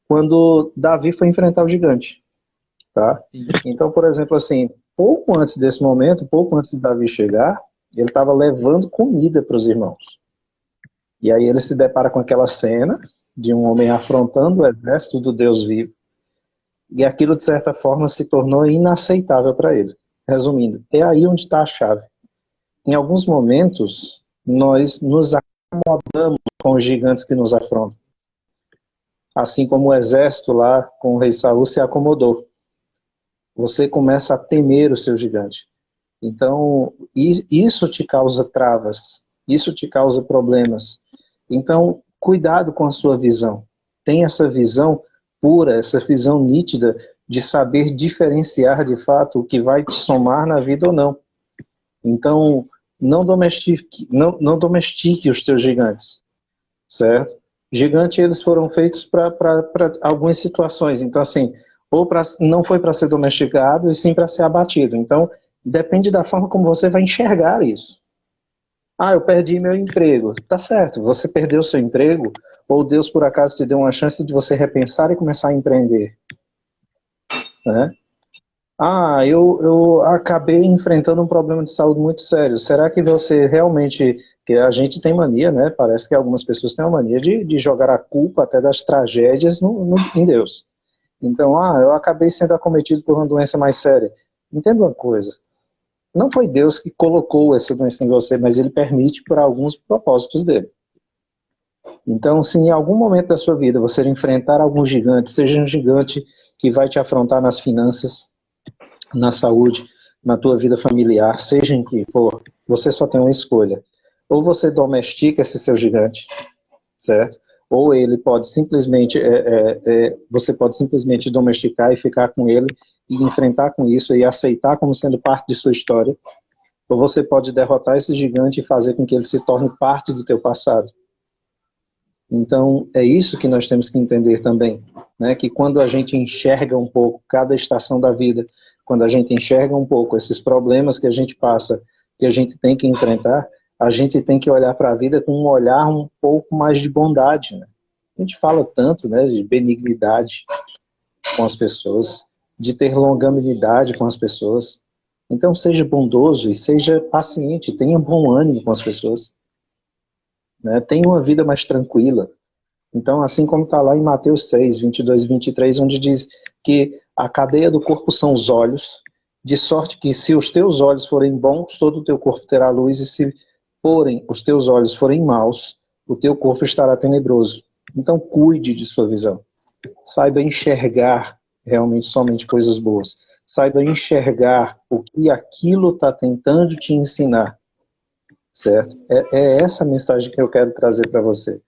quando Davi foi enfrentar o gigante. Tá? Então, por exemplo, assim, pouco antes desse momento, pouco antes de Davi chegar, ele estava levando comida para os irmãos. E aí ele se depara com aquela cena de um homem afrontando o exército do Deus vivo. E aquilo, de certa forma, se tornou inaceitável para ele. Resumindo, é aí onde está a chave. Em alguns momentos, nós nos acomodamos com os gigantes que nos afrontam. Assim como o exército lá com o rei Saul se acomodou. Você começa a temer o seu gigante. Então, isso te causa travas, isso te causa problemas. Então, cuidado com a sua visão. Tenha essa visão pura, essa visão nítida de saber diferenciar de fato o que vai te somar na vida ou não. Então, não domestique os teus gigantes, certo? Gigantes, eles foram feitos para algumas situações. Então, assim, não foi para ser domesticado, e sim para ser abatido. Então, depende da forma como você vai enxergar isso. Ah, eu perdi meu emprego. Tá certo, você perdeu seu emprego, ou Deus por acaso te deu uma chance de você repensar e começar a empreender, né? Ah, eu acabei enfrentando um problema de saúde muito sério. Será que você realmente... Que a gente tem mania, né? Parece que algumas pessoas têm a mania de jogar a culpa até das tragédias em Deus. Então, eu acabei sendo acometido por uma doença mais séria. Entenda uma coisa. Não foi Deus que colocou essa doença em você, mas Ele permite por alguns propósitos dele. Então, se em algum momento da sua vida você enfrentar algum gigante, seja um gigante que vai te afrontar nas finanças, na saúde, na tua vida familiar, seja em que for, você só tem uma escolha. Ou você domestica esse seu gigante, certo? Ou ele pode simplesmente, você pode simplesmente domesticar e ficar com ele e enfrentar com isso e aceitar como sendo parte de sua história. Ou você pode derrotar esse gigante e fazer com que ele se torne parte do teu passado. Então, é isso que nós temos que entender também, né? Que quando a gente enxerga um pouco cada estação da vida, quando a gente enxerga um pouco esses problemas que a gente passa, que a gente tem que enfrentar, a gente tem que olhar para a vida com um olhar um pouco mais de bondade, né? A gente fala tanto, né, de benignidade com as pessoas, de ter longanimidade com as pessoas. Então, seja bondoso e seja paciente, tenha bom ânimo com as pessoas, né? Tenha uma vida mais tranquila. Então, assim como está lá em Mateus 6, 22 e 23, onde diz que a cadeia do corpo são os olhos, de sorte que se os teus olhos forem bons, todo o teu corpo terá luz, e se porém os teus olhos forem maus, o teu corpo estará tenebroso. Então, cuide de sua visão. Saiba enxergar realmente somente coisas boas. Saiba enxergar o que aquilo está tentando te ensinar, certo? É essa mensagem que eu quero trazer para você.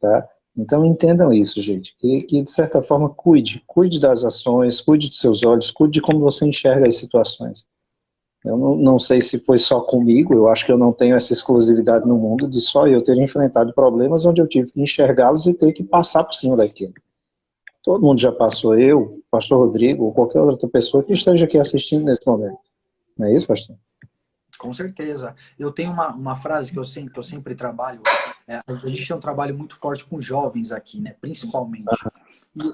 Tá? Então entendam isso, gente, que de certa forma cuide das ações, cuide dos seus olhos, cuide de como você enxerga as situações. Eu não sei se foi só comigo, eu acho que eu não tenho essa exclusividade no mundo de só eu ter enfrentado problemas onde eu tive que enxergá-los e ter que passar por cima daquilo. Todo mundo já passou, eu, pastor Rodrigo, ou qualquer outra pessoa que esteja aqui assistindo nesse momento. Não é isso, pastor?
Com certeza. Eu tenho uma frase que eu sempre trabalho. A gente tem um trabalho muito forte com jovens aqui, né? Principalmente.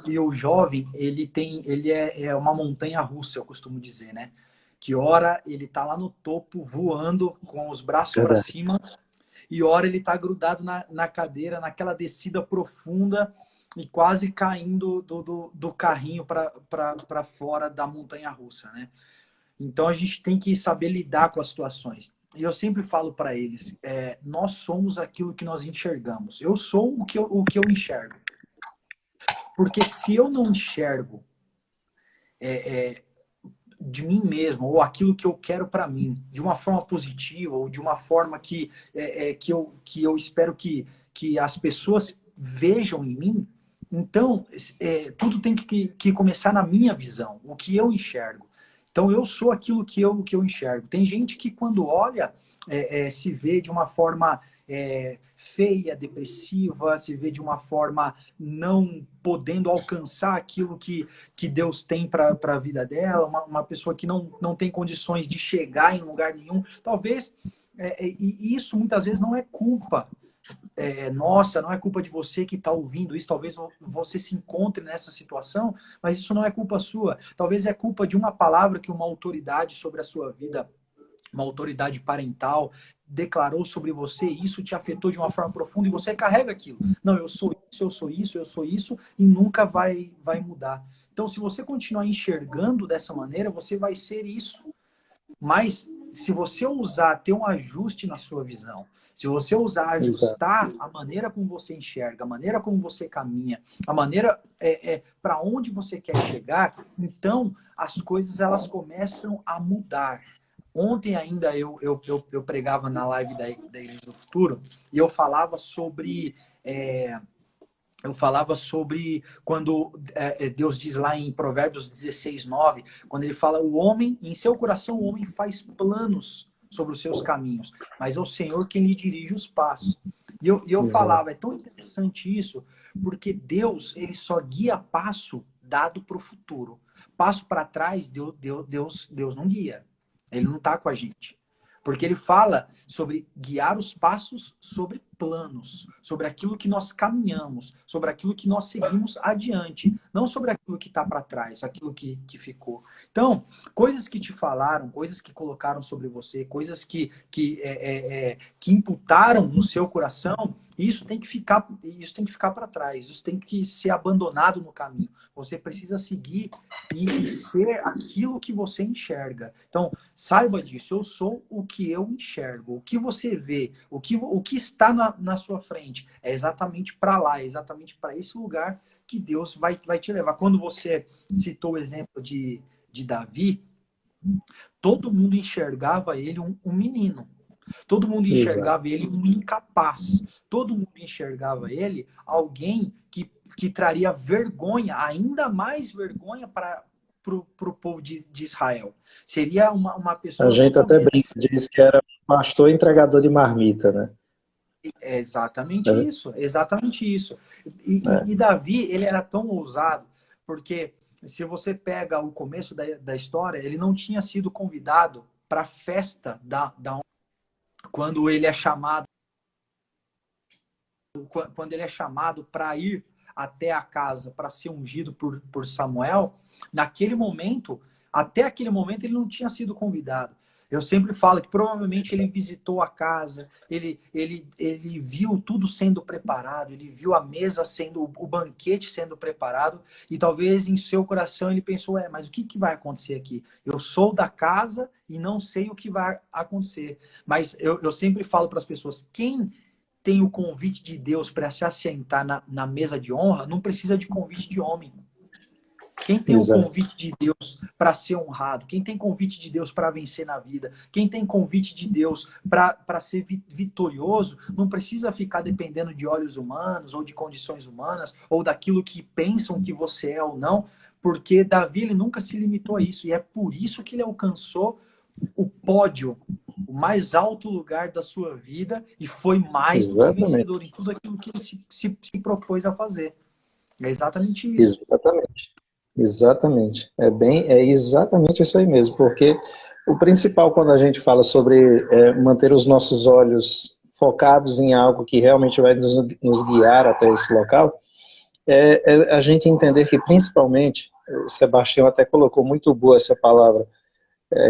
E o jovem, ele é uma montanha russa, eu costumo dizer, né? Que ora ele tá lá no topo, voando com os braços para
Verdade.
cima, e ora ele tá grudado na cadeira, naquela descida profunda e quase caindo do carrinho para fora da montanha russa, né? Então a gente tem que saber lidar com as situações. E eu sempre falo para eles, nós somos aquilo que nós enxergamos. Eu sou o que eu enxergo. Porque se eu não enxergo de mim mesmo, ou aquilo que eu quero para mim, de uma forma positiva, ou de uma forma que eu espero que as pessoas vejam em mim, então tudo tem que começar na minha visão, o que eu enxergo. Então eu sou aquilo que eu enxergo. Tem gente que quando olha, se vê de uma forma feia, depressiva, se vê de uma forma não podendo alcançar aquilo que Deus tem para a vida dela, uma pessoa que não tem condições de chegar em lugar nenhum. Talvez, e isso muitas vezes não é culpa nossa, não é culpa de você que está ouvindo isso. Talvez você se encontre nessa situação, mas isso não é culpa sua. Talvez é culpa de uma palavra que uma autoridade sobre a sua vida, uma autoridade parental, declarou sobre você, e isso te afetou de uma forma profunda e você carrega aquilo. Não, eu sou isso, eu sou isso, eu sou isso, e nunca vai mudar. Então, se você continuar enxergando dessa maneira, você vai ser isso. Mas se você ousar ter um ajuste na sua visão, se você ousar
Exato.
ajustar a maneira como você enxerga, a maneira como você caminha, a maneira para onde você quer chegar, então as coisas elas começam a mudar. Ontem ainda eu pregava na live da Igreja do Futuro e eu falava sobre eu falava sobre quando Deus diz lá em Provérbios 16:9, quando ele fala, o homem, em seu coração o homem faz planos sobre os seus caminhos, mas é o Senhor quem lhe dirige os passos. E eu
Exato.
falava, é tão interessante isso, porque Deus, ele só guia passo dado para o futuro. Passo para trás, Deus não guia. Ele não está com a gente. Porque ele fala sobre guiar os passos sobre planos, sobre aquilo que nós caminhamos, sobre aquilo que nós seguimos adiante, não sobre aquilo que está para trás, aquilo que ficou. Então, coisas que te falaram, coisas que colocaram sobre você, coisas que imputaram no seu coração, isso tem que ficar para trás, isso tem que ser abandonado no caminho. Você precisa seguir e ser aquilo que você enxerga. Então, saiba disso, eu sou o que eu enxergo. O que você vê, o que está na sua frente, é exatamente para lá, é exatamente para esse lugar que Deus vai te levar. Quando você citou o exemplo de Davi, todo mundo enxergava ele um menino. Todo mundo
Exato.
enxergava ele um incapaz. Todo mundo enxergava ele alguém que traria vergonha, ainda mais vergonha para o povo de Israel. Seria uma
A
pessoa
gente até
totalmente.
brinca, diz que era pastor entregador de marmita, né?
É exatamente
É,
isso, exatamente isso.
é,
E Davi, ele era tão ousado, porque se você pega o começo da história, ele não tinha sido convidado para a festa quando ele é chamado quando ele é chamado para ir até a casa para ser ungido por Samuel, naquele momento, até aquele momento, ele não tinha sido convidado. Eu sempre falo que provavelmente ele visitou a casa, ele viu tudo sendo preparado, ele viu a mesa sendo, o banquete sendo preparado, e talvez em seu coração ele pensou, mas o que vai acontecer aqui? Eu sou da casa e não sei o que vai acontecer. Mas eu sempre falo para as pessoas, quem tem o convite de Deus para se assentar na mesa de honra, não precisa de convite de homem. Quem tem o
exato.
convite de Deus para ser honrado, quem tem convite de Deus para vencer na vida, quem tem convite de Deus para ser vitorioso, não precisa ficar dependendo de olhos humanos, ou de condições humanas, ou daquilo que pensam que você é ou não, porque Davi ele nunca se limitou a isso, e é por isso que ele alcançou o pódio, o mais alto lugar da sua vida, e foi mais do que
Exatamente.
vencedor em tudo aquilo que ele se propôs a fazer. É exatamente isso.
Exatamente. Exatamente. É exatamente isso aí mesmo, porque o principal quando a gente fala sobre manter os nossos olhos focados em algo que realmente vai nos guiar até esse local, é a gente entender que principalmente, o Sebastião até colocou muito boa essa palavra,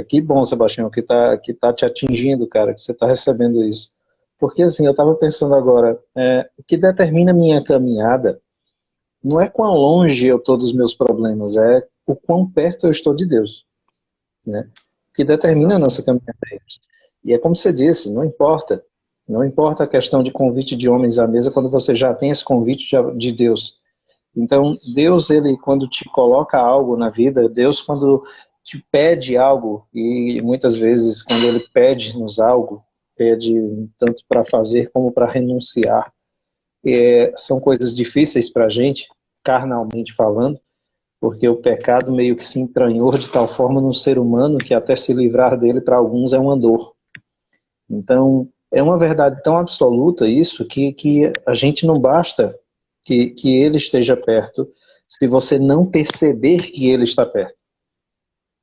que bom, Sebastião, que tá te atingindo, cara, que você está recebendo isso. Porque assim, eu estava pensando agora, o que determina a minha caminhada não é quão longe eu estou dos meus problemas, é o quão perto eu estou de Deus, né? O que determina a nossa
Exatamente.
caminhada é isso. E é como você disse, não importa a questão de convite de homens à mesa quando você já tem esse convite de Deus. Então,
Isso.
Deus, ele quando te coloca algo na vida, Deus quando te pede algo, e muitas vezes quando ele pede-nos algo, pede tanto para fazer como para renunciar, são coisas difíceis para a gente, carnalmente falando, porque o pecado meio que se entranhou de tal forma no ser humano que até se livrar dele para alguns é uma dor. Então, é uma verdade tão absoluta isso que a gente não basta que ele esteja perto se você não perceber que ele está perto.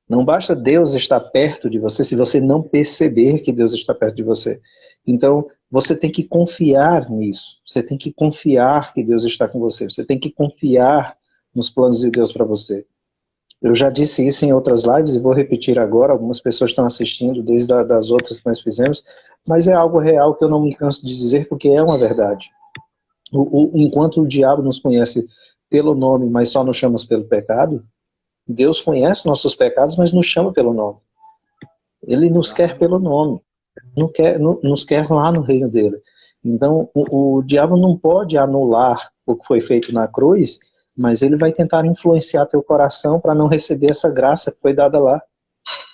Não basta Deus estar perto de você se você não perceber que Deus está perto de você. Então, você tem que confiar nisso. Você tem que confiar que Deus está com você. Você tem que confiar nos planos de Deus para você. Eu já disse isso em outras lives e vou repetir agora. Algumas pessoas estão assistindo desde das outras que nós fizemos, mas é algo real que eu não me canso de dizer porque é uma verdade. Enquanto o diabo nos conhece pelo nome, mas só nos chama pelo pecado, Deus conhece nossos pecados, mas nos chama pelo nome. Ele nos quer
Exatamente.
pelo nome, nos quer lá no reino dele. Então, o diabo não pode anular o que foi feito na cruz, mas ele vai tentar influenciar teu coração para não receber essa graça que foi dada lá,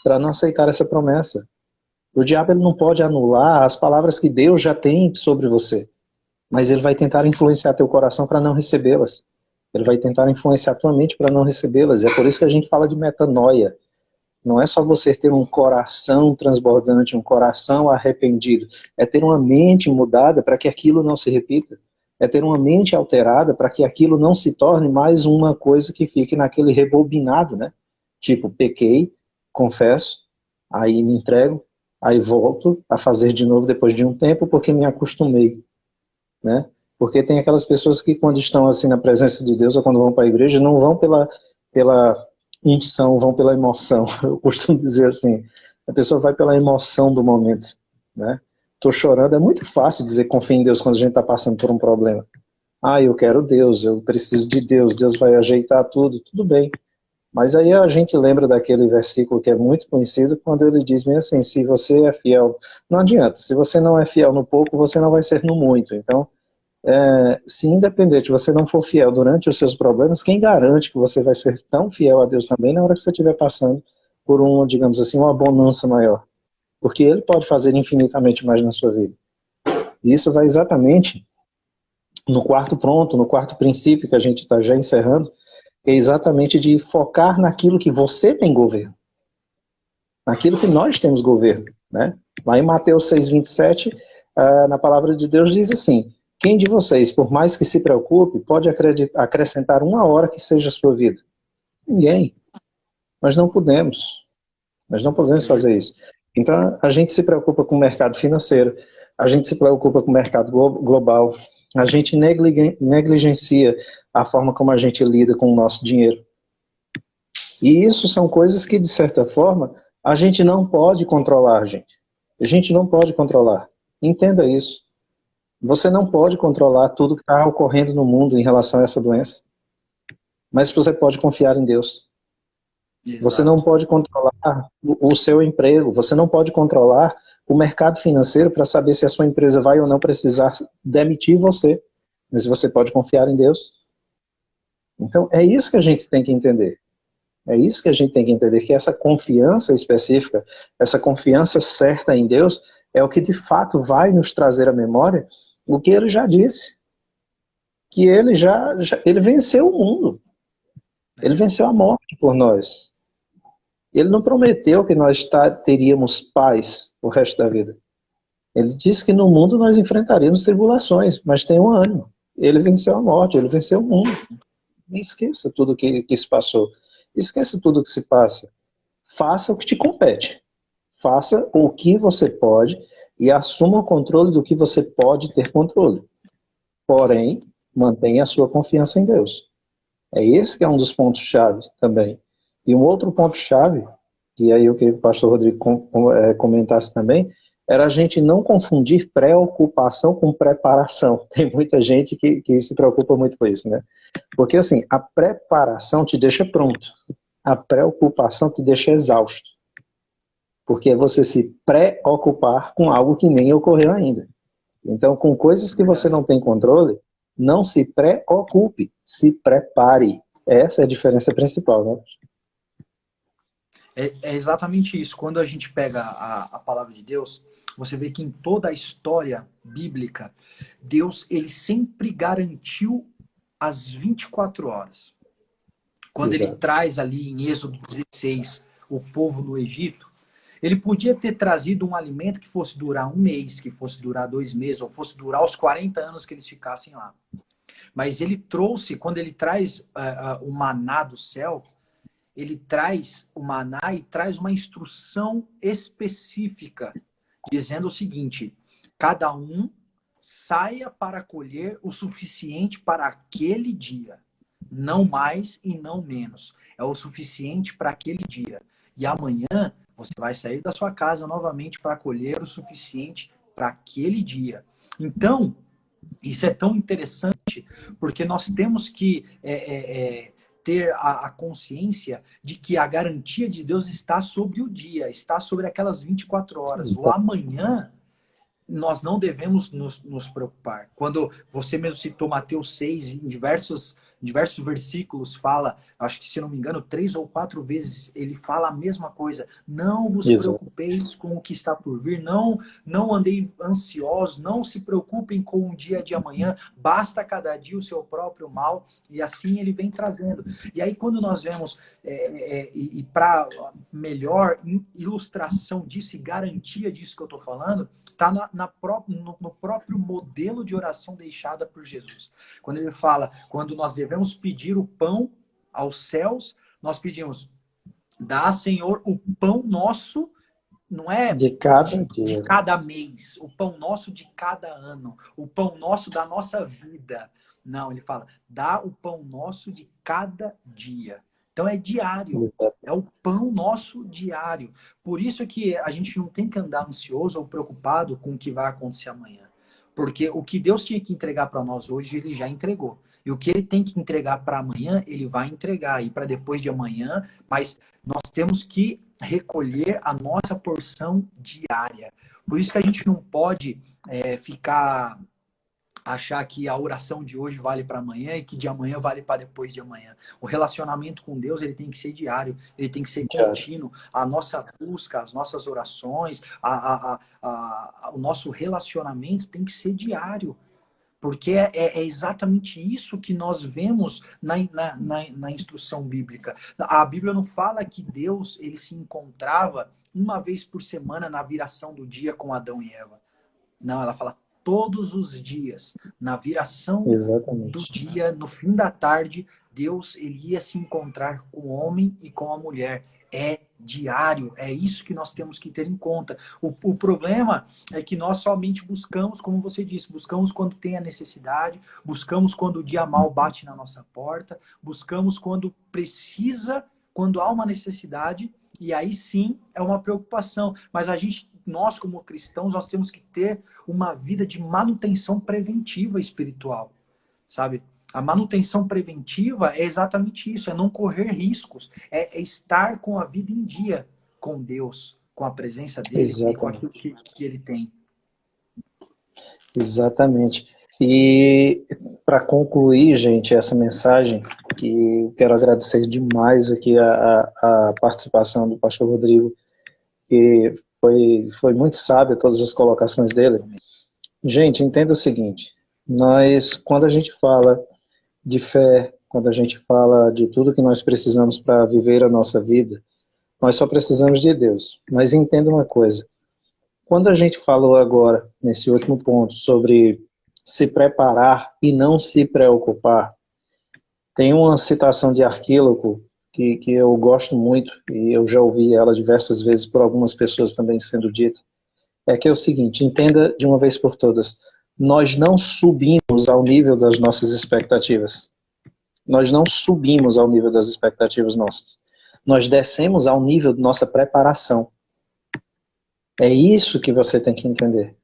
para não aceitar essa promessa. O diabo ele não pode anular as palavras que Deus já tem sobre você. mas ele vai tentar influenciar teu coração para não recebê-las. Ele vai tentar influenciar tua mente para não recebê-las. É por isso que a gente fala de metanoia. Não é só você ter um coração transbordante, um coração arrependido. É ter uma mente mudada para que aquilo não se repita. É ter uma mente alterada para que aquilo não se torne mais uma coisa que fique naquele rebobinado, né? Tipo, pequei, confesso, aí me entrego, aí volto a fazer de novo depois de um tempo porque me acostumei, né? Porque tem aquelas pessoas que quando estão assim na presença de Deus ou quando vão para a igreja não vão pela unção, vão pela emoção. Eu costumo dizer assim, a pessoa vai pela emoção do momento, né? Tô chorando, é muito fácil dizer confia em Deus quando a gente está passando por um problema. Ah, eu quero Deus, eu preciso de Deus, Deus vai ajeitar tudo, tudo bem. Mas aí a gente lembra daquele versículo que é muito conhecido, quando ele diz bem assim, se você é fiel, não adianta, se você não é fiel no pouco, você não vai ser no muito. Então, se independente você não for fiel durante os seus problemas, quem garante que você vai ser tão fiel a Deus também na hora que você estiver passando por uma, digamos assim, uma bonança maior? Porque Ele pode fazer infinitamente mais na sua vida. E isso vai exatamente no quarto ponto, no quarto princípio que a gente está já encerrando, é exatamente de focar naquilo que você tem governo, naquilo que nós temos governo, né? Lá em Mateus 6:27, na palavra de Deus diz assim, quem de vocês, por mais que se preocupe, pode acrescentar uma hora que seja a sua vida? Ninguém. Nós não podemos. Nós não podemos fazer isso. Então, a gente se preocupa com o mercado financeiro, a gente se preocupa com o mercado global, a gente negligencia a forma como a gente lida com o nosso dinheiro. E isso são coisas que, de certa forma, a gente não pode controlar, gente. A gente não pode controlar. Entenda isso. Você não pode controlar tudo que está ocorrendo no mundo em relação a essa doença. Mas você pode confiar em Deus.
Exato.
Você não pode controlar o seu emprego. Você não pode controlar o mercado financeiro para saber se a sua empresa vai ou não precisar demitir você. Mas você pode confiar em Deus. Então, é isso que a gente tem que entender. É isso que a gente tem que entender, que essa confiança específica, essa confiança certa em Deus, é o que de fato vai nos trazer à memória o que ele já disse. Que ele venceu o mundo. Ele venceu a morte por nós. Ele não prometeu que nós teríamos paz o resto da vida. Ele disse que no mundo nós enfrentaríamos tribulações, mas tenham ânimo. Ele venceu a morte, ele venceu o mundo. Não esqueça tudo que se passou. Esqueça tudo que se passa. Faça o que te compete. Faça o que você pode e assuma o controle do que você pode ter controle. Porém, mantenha a sua confiança em Deus. É esse que é um dos pontos-chave também. E um outro ponto-chave, que aí eu queria que o pastor Rodrigo comentasse também, era a gente não confundir preocupação com preparação. Tem muita gente que se preocupa muito com isso, né? Porque assim, a preparação te deixa pronto. A preocupação te deixa exausto. Porque é você se preocupar com algo que nem ocorreu ainda. Então, com coisas que você não tem controle, não se preocupe, se prepare. Essa é a diferença principal, né?
É exatamente isso. Quando a gente pega a palavra de Deus, você vê que em toda a história bíblica, Deus ele sempre garantiu as 24 horas. Quando
Exato.
ele traz ali em Êxodo 16 o povo no Egito, ele podia ter trazido um alimento que fosse durar um mês, que fosse durar 2 meses, ou fosse durar os 40 anos que eles ficassem lá. Mas ele trouxe, quando ele traz o maná do céu, ele traz o maná e traz uma instrução específica, dizendo o seguinte, cada um saia para colher o suficiente para aquele dia. Não mais e não menos. É o suficiente para aquele dia. E amanhã você vai sair da sua casa novamente para colher o suficiente para aquele dia. Então, isso é tão interessante porque nós temos que ter a consciência de que a garantia de Deus está sobre o dia, está sobre aquelas 24 horas. O amanhã, nós não devemos nos preocupar. Quando você mesmo citou Mateus 6, em em diversos versículos fala, acho que se não me engano, 3 ou 4 vezes ele fala a mesma coisa. Não vos
Exato.
preocupeis com o que está por vir, não andei ansiosos, não se preocupem com o dia de amanhã, basta cada dia o seu próprio mal, e assim ele vem trazendo. E aí quando nós vemos, e para melhor ilustração disso e garantia disso que eu estou falando, está no próprio modelo de oração deixada por Jesus. Quando ele fala, quando nós devemos pedir o pão aos céus, nós pedimos, dá, Senhor, o pão nosso, não é
De cada
de
dia.
cada mês, o pão nosso de cada ano, o pão nosso da nossa vida. Não, ele fala, dá o pão nosso de cada dia. Então é diário, é o pão nosso diário. Por isso que a gente não tem que andar ansioso ou preocupado com o que vai acontecer amanhã. Porque o que Deus tinha que entregar para nós hoje, ele já entregou. E o que ele tem que entregar para amanhã, ele vai entregar. E para depois de amanhã, mas nós temos que recolher a nossa porção diária. Por isso que a gente não pode achar que a oração de hoje vale para amanhã e que de amanhã vale para depois de amanhã. O relacionamento com Deus, ele tem que ser diário, ele tem que ser contínuo. A nossa busca, as nossas orações, o nosso relacionamento tem que ser diário. Porque é exatamente isso que nós vemos na instrução bíblica. A Bíblia não fala que Deus ele se encontrava uma vez por semana na viração do dia com Adão e Eva. Não, ela fala todos os dias, na viração do dia, no fim da tarde, Deus ele ia se encontrar com o homem e com a mulher. É diário, é isso que nós temos que ter em conta. O problema é que nós somente buscamos, como você disse, buscamos quando tem a necessidade, buscamos quando o dia mal bate na nossa porta, buscamos quando precisa, quando há uma necessidade, e aí sim é uma preocupação. Mas nós como cristãos, nós temos que ter uma vida de manutenção preventiva espiritual, sabe? A manutenção preventiva é exatamente isso, é não correr riscos, é estar com a vida em dia com Deus, com a presença dele
Exatamente.
e com aquilo que ele tem.
Exatamente. E para concluir, gente, essa mensagem, que eu quero agradecer demais aqui a participação do pastor Rodrigo, que foi muito sábio todas as colocações dele. Gente, entenda o seguinte, quando a gente fala de fé, quando a gente fala de tudo que nós precisamos para viver a nossa vida, nós só precisamos de Deus. Mas entenda uma coisa, quando a gente falou agora, nesse último ponto, sobre se preparar e não se preocupar, tem uma citação de Arquíloco que eu gosto muito, e eu já ouvi ela diversas vezes por algumas pessoas também sendo dita, é que é o seguinte, entenda de uma vez por todas, nós não subimos ao nível das nossas expectativas. Nós não subimos ao nível das expectativas nossas. Nós descemos ao nível de nossa preparação. É isso que você tem que entender.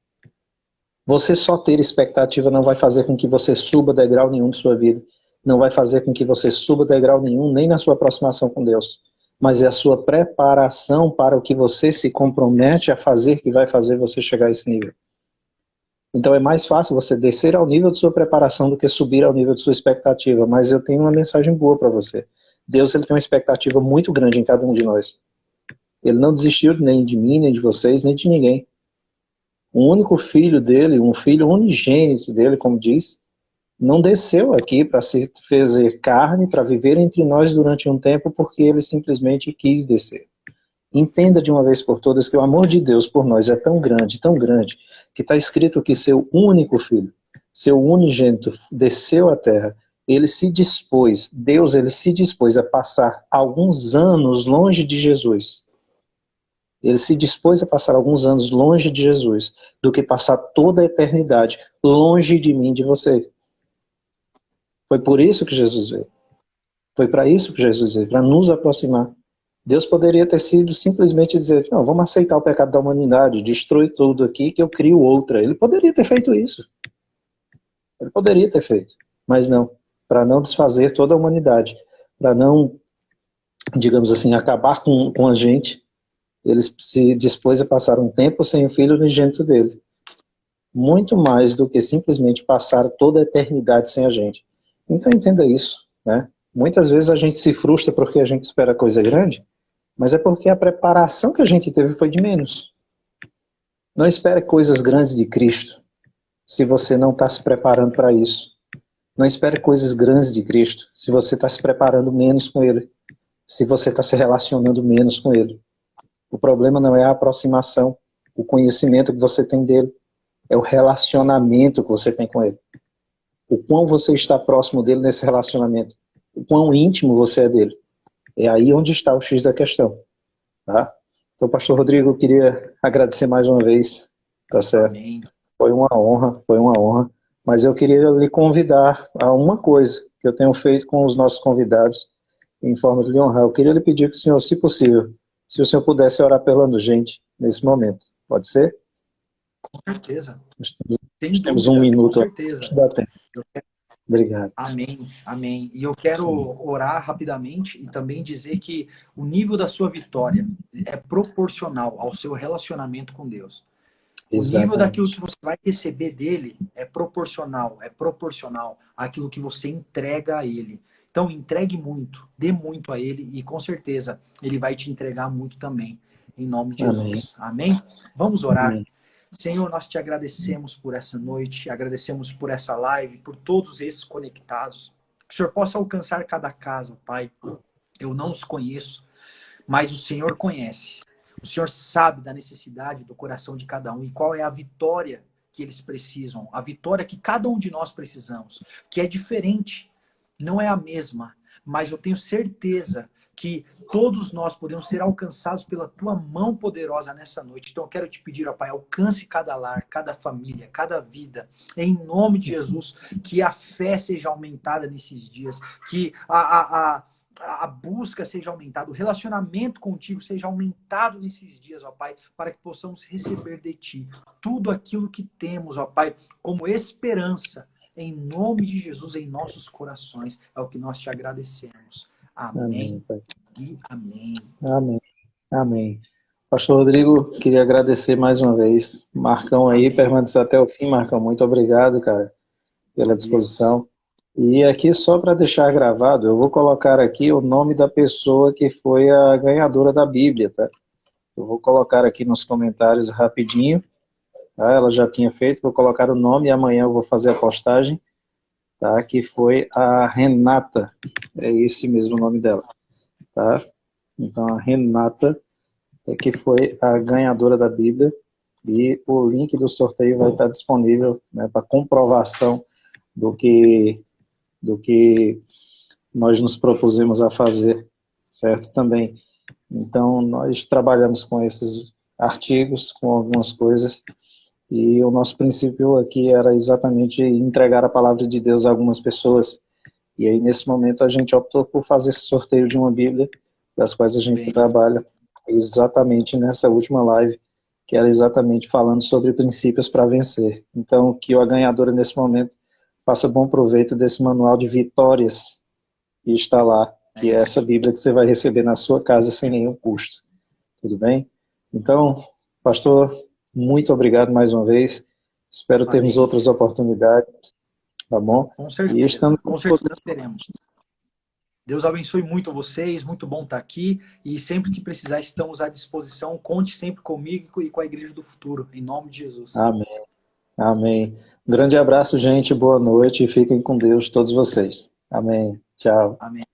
Você só ter expectativa não vai fazer com que você suba degrau nenhum de sua vida. Não vai fazer com que você suba degrau nenhum, nem na sua aproximação com Deus. Mas é a sua preparação para o que você se compromete a fazer que vai fazer você chegar a esse nível. Então é mais fácil você descer ao nível de sua preparação do que subir ao nível de sua expectativa. Mas eu tenho uma mensagem boa para você. Deus ele tem uma expectativa muito grande em cada um de nós. Ele não desistiu nem de mim, nem de vocês, nem de ninguém. O único filho dele, um filho unigênito dele, como diz, não desceu aqui para se fazer carne, para viver entre nós durante um tempo, porque ele simplesmente quis descer. Entenda de uma vez por todas que o amor de Deus por nós é tão grande, que está escrito que seu único filho, seu unigênito, desceu à terra. Ele se dispôs, Deus ele se dispôs a passar alguns anos longe de Jesus. Ele se dispôs a passar alguns anos longe de Jesus, do que passar toda a eternidade longe de mim e de você. Foi por isso que Jesus veio. Foi para isso que Jesus veio, para nos aproximar. Deus poderia ter sido simplesmente dizer, não, vamos aceitar o pecado da humanidade, destruir tudo aqui que eu crio outra. Ele poderia ter feito isso. Ele poderia ter feito, mas não. Para não desfazer toda a humanidade, para não, digamos assim, acabar com a gente, ele se dispôs a passar um tempo sem o filho unigênito dele. Muito mais do que simplesmente passar toda a eternidade sem a gente. Então entenda isso. né? Muitas vezes a gente se frustra porque a gente espera coisa grande, mas é porque a preparação que a gente teve foi de menos. Não espere coisas grandes de Cristo se você não está se preparando para isso. Não espere coisas grandes de Cristo se você está se preparando menos com Ele, se você está se relacionando menos com Ele. O problema não é a aproximação, o conhecimento que você tem dele, é o relacionamento que você tem com Ele. O quão você está próximo dele nesse relacionamento, o quão íntimo você é dele. É aí onde está o X da questão. Tá? Então, pastor Rodrigo, eu queria agradecer mais uma vez, tá certo?
Amém.
Foi uma honra, mas eu queria lhe convidar a uma coisa que eu tenho feito com os nossos convidados, em forma de lhe honrar. Eu queria lhe pedir que o senhor, se possível, se o senhor pudesse orar pela gente nesse momento. Pode ser?
Com certeza.
Nós
Sem
temos um
dúvida, com
minuto,
certeza.
dá tempo. Obrigado.
Amém, amém. E eu quero orar rapidamente e também dizer que o nível da sua vitória é proporcional ao seu relacionamento com Deus. O nível daquilo
Exatamente.
que você vai receber dele é proporcional àquilo que você entrega a ele. Então, entregue muito, dê muito a ele e com certeza ele vai te entregar muito também, em nome de
Amém.
Jesus. Amém? Vamos orar.
Amém.
Senhor, nós te agradecemos por essa noite, agradecemos por essa live, por todos esses conectados. Que o Senhor possa alcançar cada casa, Pai. Eu não os conheço, mas o Senhor conhece. O Senhor sabe da necessidade do coração de cada um e qual é a vitória que eles precisam, a vitória que cada um de nós precisamos, que é diferente, não é a mesma, mas eu tenho certeza que todos nós podemos ser alcançados pela tua mão poderosa nessa noite. Então eu quero te pedir, ó Pai, alcance cada lar, cada família, cada vida, em nome de Jesus, que a fé seja aumentada nesses dias, que a busca seja aumentada, o relacionamento contigo seja aumentado nesses dias, ó Pai, para que possamos receber de Ti tudo aquilo que temos, ó Pai, como esperança, em nome de Jesus, em nossos corações. É o que nós te agradecemos.
Amém,
Amém
Pai.
e amém.
Amém. Amém. Pastor Rodrigo, queria agradecer mais uma vez. Marcão aí,
Amém.
permaneceu até o fim, Marcão. Muito obrigado, cara, pela
Deus.
disposição. E aqui, só para deixar gravado, eu vou colocar aqui o nome da pessoa que foi a ganhadora da Bíblia, tá? Eu vou colocar aqui nos comentários rapidinho, tá? Ela já tinha feito, vou colocar o nome e amanhã eu vou fazer a postagem, tá? Que foi a Renata, é esse mesmo o nome dela, tá? Então, a Renata que foi a ganhadora da Bíblia, e o link do sorteio vai estar disponível, né, para comprovação do que nós nos propusemos a fazer, certo? Também. Então, nós trabalhamos com esses artigos, com algumas coisas, e o nosso princípio aqui era exatamente entregar a palavra de Deus a algumas pessoas. E aí, nesse momento, a gente optou por fazer esse sorteio de uma Bíblia, das quais a gente
Bem,
trabalha exatamente nessa última live, que era exatamente falando sobre princípios para vencer. Então, que a ganhadora, nesse momento, faça bom proveito desse manual de vitórias que está lá,
é
que é essa
isso.
Bíblia que você vai receber na sua casa sem nenhum custo. Tudo bem? Então, pastor, muito obrigado mais uma vez. Espero termos
Amém.
outras oportunidades, tá bom? E estamos
Com certeza teremos. Deus abençoe muito vocês, muito bom estar aqui e sempre que precisar estamos à disposição. Conte sempre comigo e com a Igreja do Futuro, em nome de Jesus.
Amém. Amém. Um grande abraço, gente. Boa noite e fiquem com Deus, todos vocês. Amém. Tchau.
Amém.